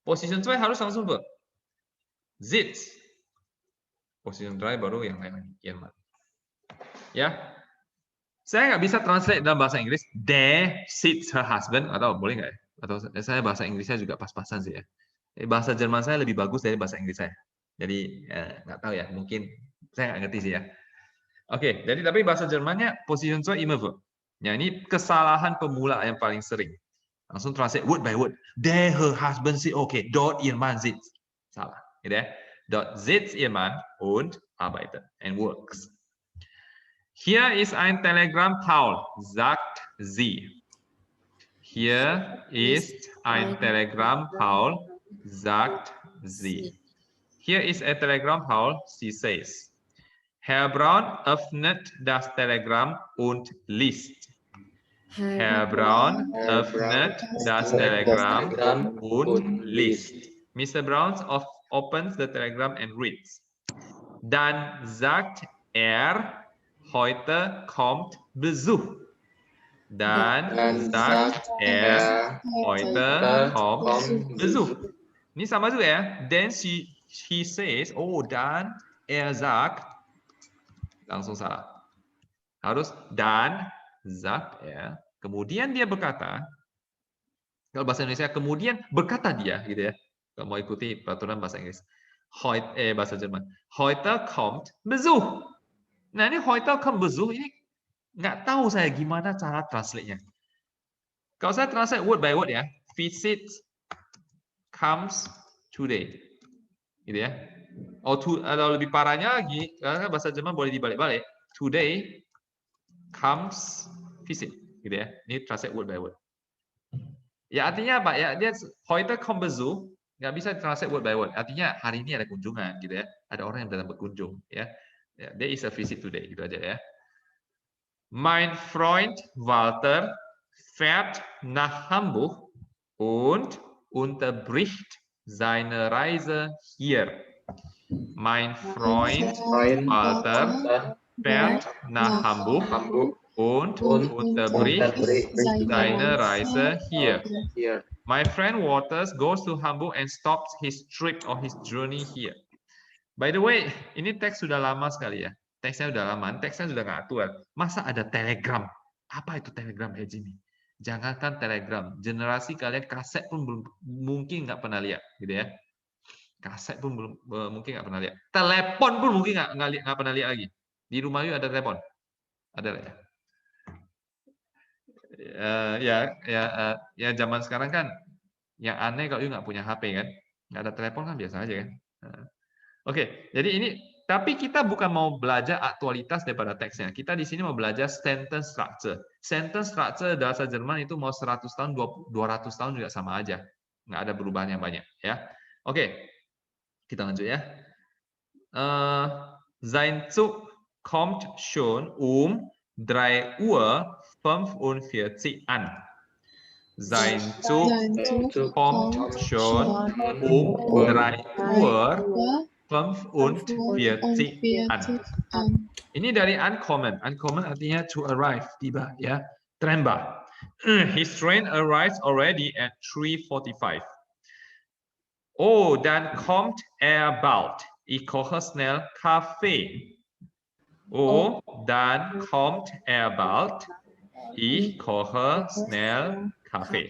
Position 2 harus langsung verb. Sitzt. Position 3 baru yang lain lagi, ihr Mann. Ya. Saya nggak bisa translate dalam bahasa Inggris, there sits her husband, atau boleh nggak ya? Atau saya bahasa Inggrisnya juga pas-pasan sih ya. Bahasa Jerman saya lebih bagus dari bahasa Inggris saya. Jadi nggak tahu ya, mungkin saya nggak ngerti sih ya. Oke, jadi tapi bahasa Jermannya position 2 immer verb. Ya, ini kesalahan pemula yang paling sering. Langsung translate word by word. There her husband sits, dort ihr Mann sitzt. Salah, gitu ya. Dort sitzt ihr Mann und arbeitet and works. Hier ist ein Telegramm, Paul, sagt sie. Hier ist ein Telegramm, Paul, sagt sie. Hier ist ein Telegramm, Paul, sie says. Herr Braun öffnet das Telegramm und liest. Herr Braun öffnet das Telegramm und liest. Mr. Brown opens the telegram and reads. Dann sagt er, heute kommt Besuch. Dann sagt er, heute kommt Besuch. Ini sama juga ya. Then he says, oh, dan er sagt, langsung salah. Harus dan sagt er, kemudian dia berkata, kalau bahasa Indonesia kemudian berkata dia gitu ya. Kalau mau ikuti peraturan bahasa Inggris. Bahasa Jerman. Heute kommt Besuch. Nah, ini heute kommt Besuch ini nggak tahu saya gimana cara translate-nya. Kalau saya translate word by word ya, visit comes today. Gitu ya. Atau lebih parahnya lagi, karena bahasa Jerman boleh dibalik-balik. Today comes visit, gitu ya. Ini translate word by word. Ya artinya apa? Ya dia heute kommt Besuch, nggak bisa translate word by word. Artinya hari ini ada kunjungan, gitu ya. Ada orang yang datang berkunjung, ya. There is a visit today, gitu aja ya. Mein Freund Walter fährt nach Hamburg und unterbricht seine Reise hier. Mein Freund Walter fährt nach Hamburg und unterbricht seine Reise hier. My friend Walter goes to Hamburg and stops his trip or his journey here. By the way, ini teks sudah lama sekali ya. Teksnya udah lama, teksnya sudah nggak aktual. Masa ada telegram? Apa itu telegram, Jimmy? Jangankan telegram, generasi kalian kaset pun belum mungkin nggak pernah lihat, gitu ya. Kaset pun belum mungkin nggak pernah lihat. Telepon pun mungkin nggak pernah lihat lagi. Di rumah you ada telepon? Ada ya? Ya zaman sekarang kan yang aneh kalau you nggak punya HP kan, nggak ada telepon kan biasa aja kan. Oke, jadi ini tapi kita bukan mau belajar aktualitas daripada teksnya. Kita di sini mau belajar sentence structure. Sentence structure bahasa Jerman itu mau 100 tahun, 200 tahun juga sama aja. Nggak ada perubahan yang banyak. Ya, oke. Kita lanjut ya. Sein Zug kommt schon 3:45 an. Sein Zug kommt schon 3:45 an. Ini dari uncommon. Uncommon artinya to arrive, tiba ya. Tremba. His train arrives already at 3:45. Oh, dann kommt er bald. Ich koche schnell Kaffee. Oh, dann kommt er bald. Ich koche schnell Kaffee.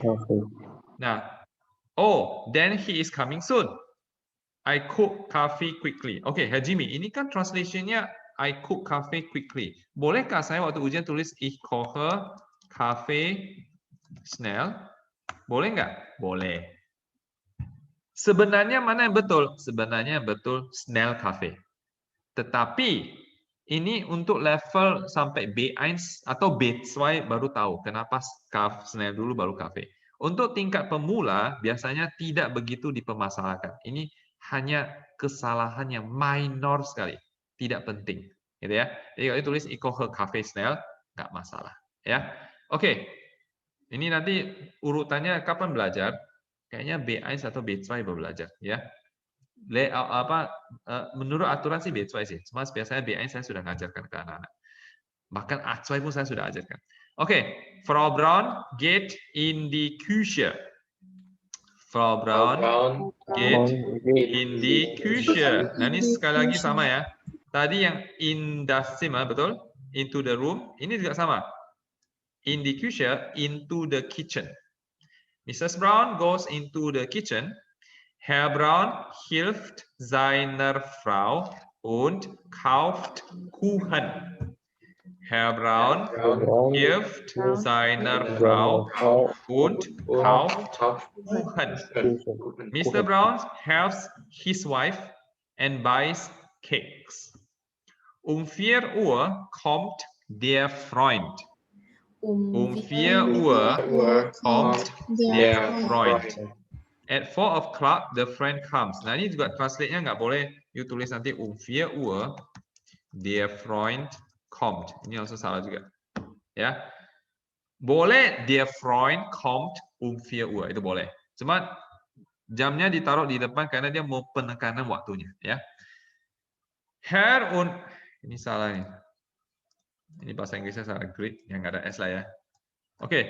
Nah, oh, then he is coming soon. I cook coffee quickly. Oke, Jimmy, ini kan translationnya I cook coffee quickly. Bolehkah saya waktu ujian tulis ich koche Kaffee schnell? Boleh nggak? Boleh. Sebenarnya mana yang betul? Sebenarnya yang betul schnell Kaffee. Tetapi ini untuk level sampai B1 atau B2 baru tahu kenapa schnell dulu baru Kaffee. Untuk tingkat pemula biasanya tidak begitu dipermasalahkan. Ini hanya kesalahan yang minor sekali, tidak penting, gitu ya. Jadi kalau tulis ich koche Kaffee schnell nggak masalah, ya. Oke, ini nanti urutannya kapan belajar? Kayaknya B1 atau B2 baru belajar, ya. Menurut aturan sih B2 sih, cuma biasanya B1 saya sudah ngajarkan ke anak-anak. Bahkan A2 pun saya sudah ajarkan. Oke, Frau Braun geht in die Küche. Frau Braun geht in die Küche. Nah, ini sekali lagi sama ya. Tadi yang in das Zimmer, betul? Into the room. Ini juga sama. In die Küche, into the kitchen. Mrs. Braun goes into the kitchen. Herr Braun hilft seiner Frau und kauft Kuchen. Herr Braun hilft seiner Frau und kauft Kuchen. Mr. Braun helps his wife and buys cakes. 4 Uhr kommt der Freund. 4 Uhr kommt der Freund. At 4 o'clock the friend comes. Nah ini juga translate-nya nggak boleh you tulis nanti 4 Uhr der Freund kommt. Ini langsung salah juga. Ya. Boleh der Freund kommt 4 Uhr, itu boleh. Cuma jamnya ditaruh di depan karena dia mau penekanan waktunya, ya. Herr und ini salah nih. Ini bahasa Inggrisnya salah, great yang nggak ada S lah ya. Oke.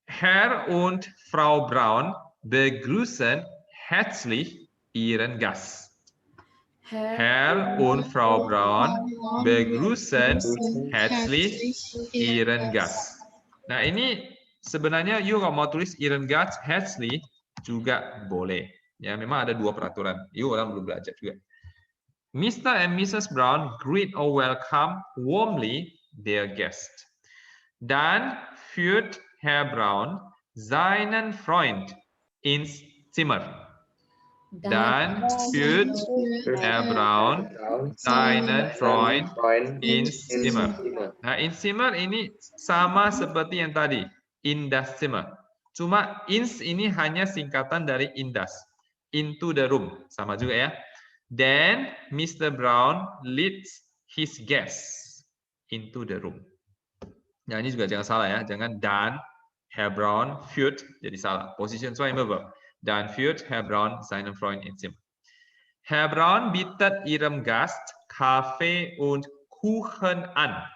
Herr und Frau Braun begrüßen herzlich Ihren Gast. Herr und Frau Braun begrüßen herzlich Ihren Gast. Nah, ini sebenarnya you kalau mau tulis Ihren Gast herzlich juga boleh. Ya, memang ada 2 peraturan. You orang belum belajar juga. Mr. and Mrs. Brown greet or welcome warmly their guest. Dann führt Herr Braun seinen Freund ins Zimmer. Dann führt Herr Braun seinen Freund ins Zimmer. Nah, ins Zimmer ini sama seperti yang tadi, in das Zimmer. Cuma ins ini hanya singkatan dari in das, into the room, sama juga ya. Then Mr. Brown leads his guests into the room. Nah, ini juga jangan salah ya, jangan dan Herr Braun führt jadi salah. Position 2 immer verb. Dann führt Herr Braun seinen Freund ins Zimmer. Herr Braun bietet ihrem Gast Kaffee und Kuchen an.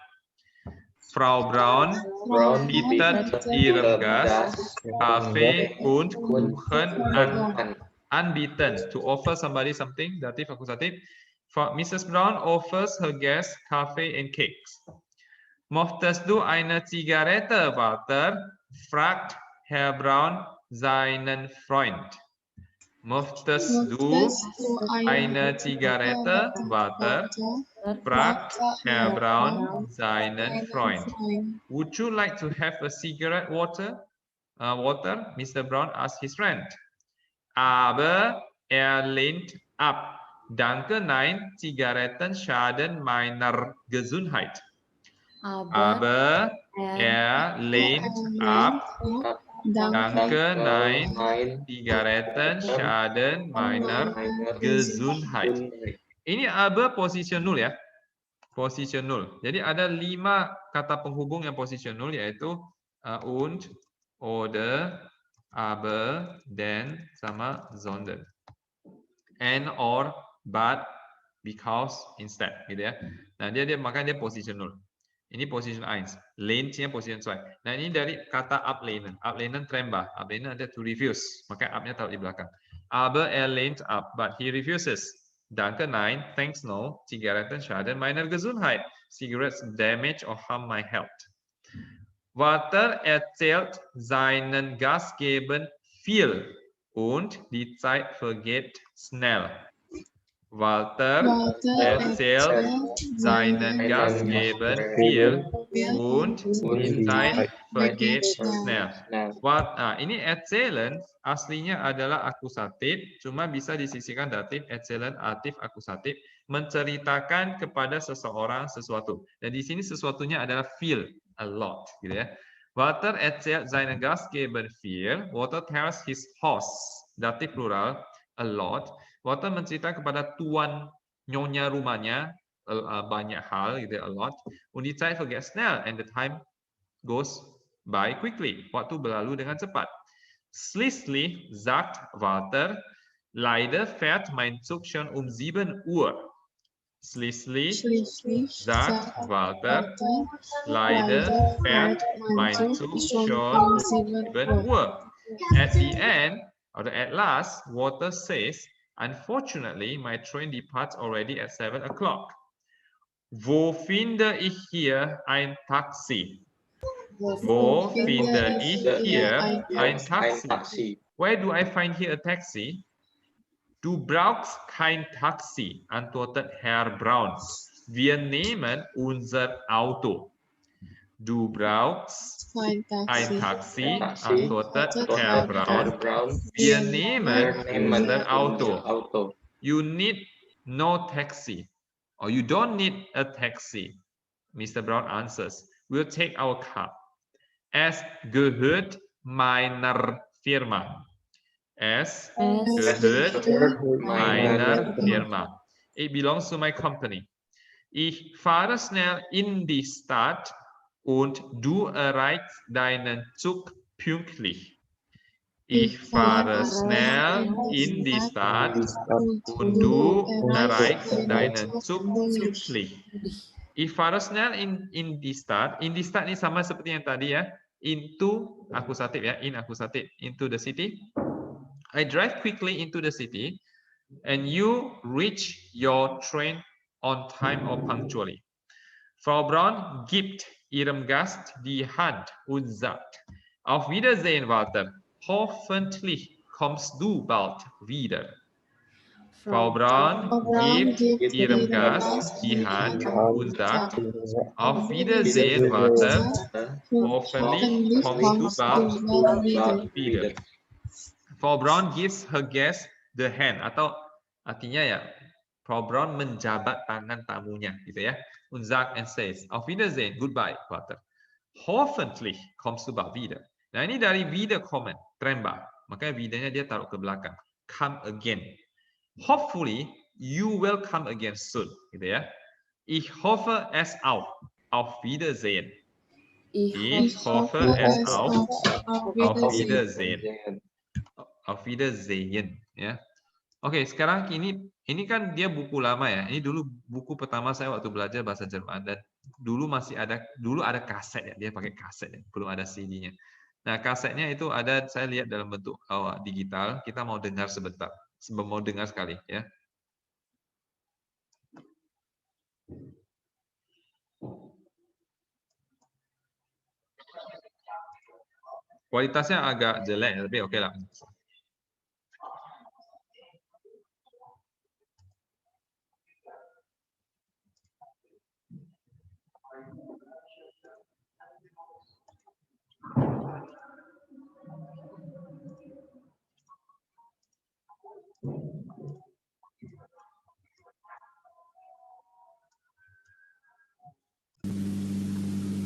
Frau Braun bietet ihrem Gast Kaffee und Kuchen an. Anbieten, to offer somebody something, dativ akusativ. Mrs. Brown offers her guest Kaffee and cakes. Möchtest du eine Zigarette, Walter? Fragt Herr Braun seinen Freund. Möchtest du eine Zigarette, Walter? Fragt Herr Braun seinen Freund. Would you like to have a cigarette, Walter? Walter, Mr. Brown asked his friend. Aber lehnt ab. Danke, nein, Zigaretten schaden meiner Gesundheit. Aber lehnt ab. Danke, nein, Zigaretten schaden meiner Gesundheit. Ini aber position 0 ya. Position 0. Jadi ada 5 kata penghubung yang position 0 yaitu und, oder, aber, then, sama sondern. And, or, but, because, instead, gitu ya. Nah, makanya dia position 0. Ini position 1. Lehnt-nya position 2. Nah, ini dari kata ablehnen. Ablehnen trembah. Ablehnen ada to refuse. Maka up-nya taruh di belakang. Aber lehnt ab, but he refuses. Danke, nein. Thanks, no. Zigaretten schaden meiner Gesundheit. Cigarettes damage or harm my health. Walter erzählt seinen Gastgebern viel und die Zeit vergeht schnell. Walter erzählt seinen Gastgebern viel und die Zeit vergeht schnell. Ini erzählen aslinya adalah akusatif, cuma bisa disisihkan datif, erzählen, aktif, akusatif, menceritakan kepada seseorang sesuatu. Dan di sini sesuatunya adalah viel, a lot, gitu ya. Walter erzählt seinen Gastgebern viel. Walter tells his host, datif plural, a lot. Walter menceritakan kepada tuan nyonya rumahnya banyak hal, gitu, a lot. Und die Zeit vergeht schnell, and the time goes by quickly. Waktu berlalu dengan cepat. Schließlich sagt Walter, leider fährt mein Zug schon 7 Uhr. Schließlich sagt Walter, leider fährt mein Zug schon 7 Uhr. At the end, or at last, Walter says, unfortunately, my train departs already at 7 o'clock. Wo finde ich hier ein Taxi? Wo finde ich hier ein Taxi? Where do I find here a taxi? Du brauchst kein Taxi, antwortet Herr Braun. Wir nehmen unser Auto. Du brauchst ein Taxi, antwortet Herr Braun. Wir nehmen unser Auto. You need no taxi, or you don't need a taxi. Mr. Brown answers, we'll take our car. Es gehört meiner Firma. Es gehört meiner Firma. It belongs to my company. Ich fahre schnell in die Stadt, Und du erreichst deinen Zug pünktlich. Ich fahre schnell in die Stadt und du erreichst deinen Zug pünktlich. Ich fahre schnell in die Stadt. In die Stadt ini sama seperti yang tadi ya. Into akusatif ya, in akusatif. Into the city. I drive quickly into the city and you reach your train on time or punctually. Frau Braun gibt ihrem Gast die Hand und sagt, auf Wiedersehen, Walter. Hoffentlich kommst du bald wieder. Frau Braun gibt ihrem Gast die Hand und sagt, auf Wiedersehen, Walter. Hoffentlich kommst du bald wieder. Frau Braun gives her guest the hand, atau artinya ya, Frau Braun menjabat tangan tamunya, gitu ya. Und sagt and says, auf Wiedersehen, goodbye, Walter. Hoffentlich kommst du bald wieder. Nah ini dari wiederkommen, trembah. Makanya wiedernya dia taruh ke belakang. Come again. Hopefully you will come again soon, gitu ya. Ich hoffe es auch. Auf Wiedersehen. Ich hoffe es auch. Auf Wiedersehen. Auf Wiedersehen, ya. Oke, sekarang ini kan dia buku lama ya. Ini dulu buku pertama saya waktu belajar bahasa Jerman, dan dulu ada kaset ya. Dia pakai kaset ya, belum ada CD-nya. Nah, kasetnya itu ada, saya lihat dalam bentuk digital. Kita mau dengar sebentar. Mau dengar sekali ya. Kualitasnya agak jelek, tapi oke lah.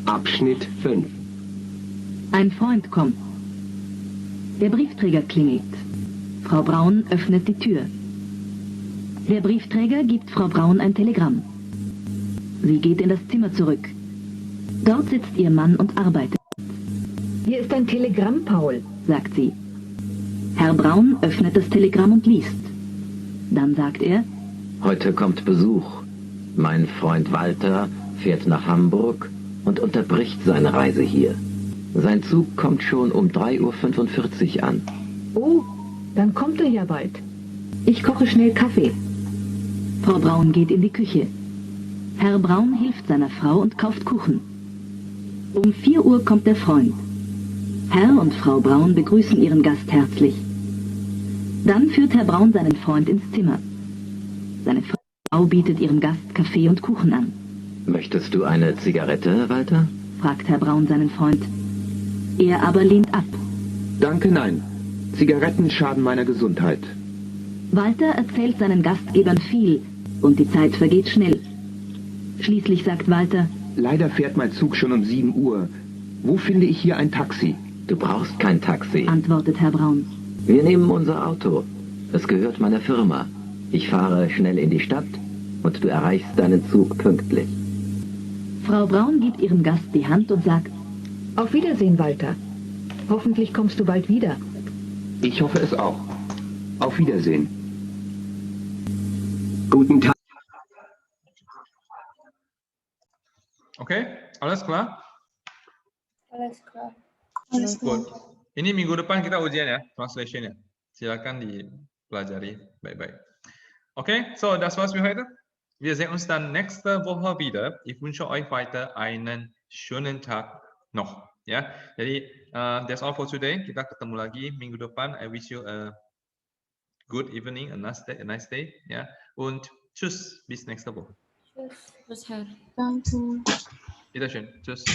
Abschnitt 5. Ein Freund kommt. Der Briefträger klingelt. Frau Braun öffnet die Tür. Der Briefträger gibt Frau Braun ein Telegramm. Sie geht in das Zimmer zurück. Dort sitzt ihr Mann und arbeitet. Hier ist ein Telegramm, Paul, sagt sie. Herr Braun öffnet das Telegramm und liest. Dann sagt er, heute kommt Besuch. Mein Freund Walter fährt nach Hamburg und unterbricht seine Reise hier. Sein Zug kommt schon um 3:45 Uhr an. Oh, dann kommt er ja bald. Ich koche schnell Kaffee. Frau Braun geht in die Küche. Herr Braun hilft seiner Frau und kauft Kuchen. Um 4 Uhr kommt der Freund. Herr und Frau Braun begrüßen ihren Gast herzlich. Dann führt Herr Braun seinen Freund ins Zimmer. Seine Frau bietet ihrem Gast Kaffee und Kuchen an. Möchtest du eine Zigarette, Walter? Fragt Herr Braun seinen Freund. Er aber lehnt ab. Danke, nein. Zigaretten schaden meiner Gesundheit. Walter erzählt seinen Gastgebern viel und die Zeit vergeht schnell. Schließlich sagt Walter, leider fährt mein Zug schon um 7 Uhr. Wo finde ich hier ein Taxi? Du brauchst kein Taxi, antwortet Herr Braun. Wir nehmen unser Auto. Es gehört meiner Firma. Ich fahre schnell in die Stadt und du erreichst deinen Zug pünktlich. Frau Braun gibt ihrem Gast die Hand und sagt, auf Wiedersehen, Walter. Hoffentlich kommst du bald wieder. Ich hoffe es auch. Auf Wiedersehen. Guten Tag. Oke, alles klar? Alles klar. Good. Ini minggu depan kita ujian ya, translation-nya. Silakan dipelajari baik-baik. Okay, so das war's für heute. Wir sehen uns dann nächste Woche wieder. Ich wünsche euch weiter einen schönen Tag noch. Ya, jadi that's all for today. Kita ketemu lagi minggu depan. I wish you a good evening, a nice day. Ya, und tschüss, bis nächste Woche. Tschüss. Tschüss, Herr. Danke. Wiederschön. Tschüss.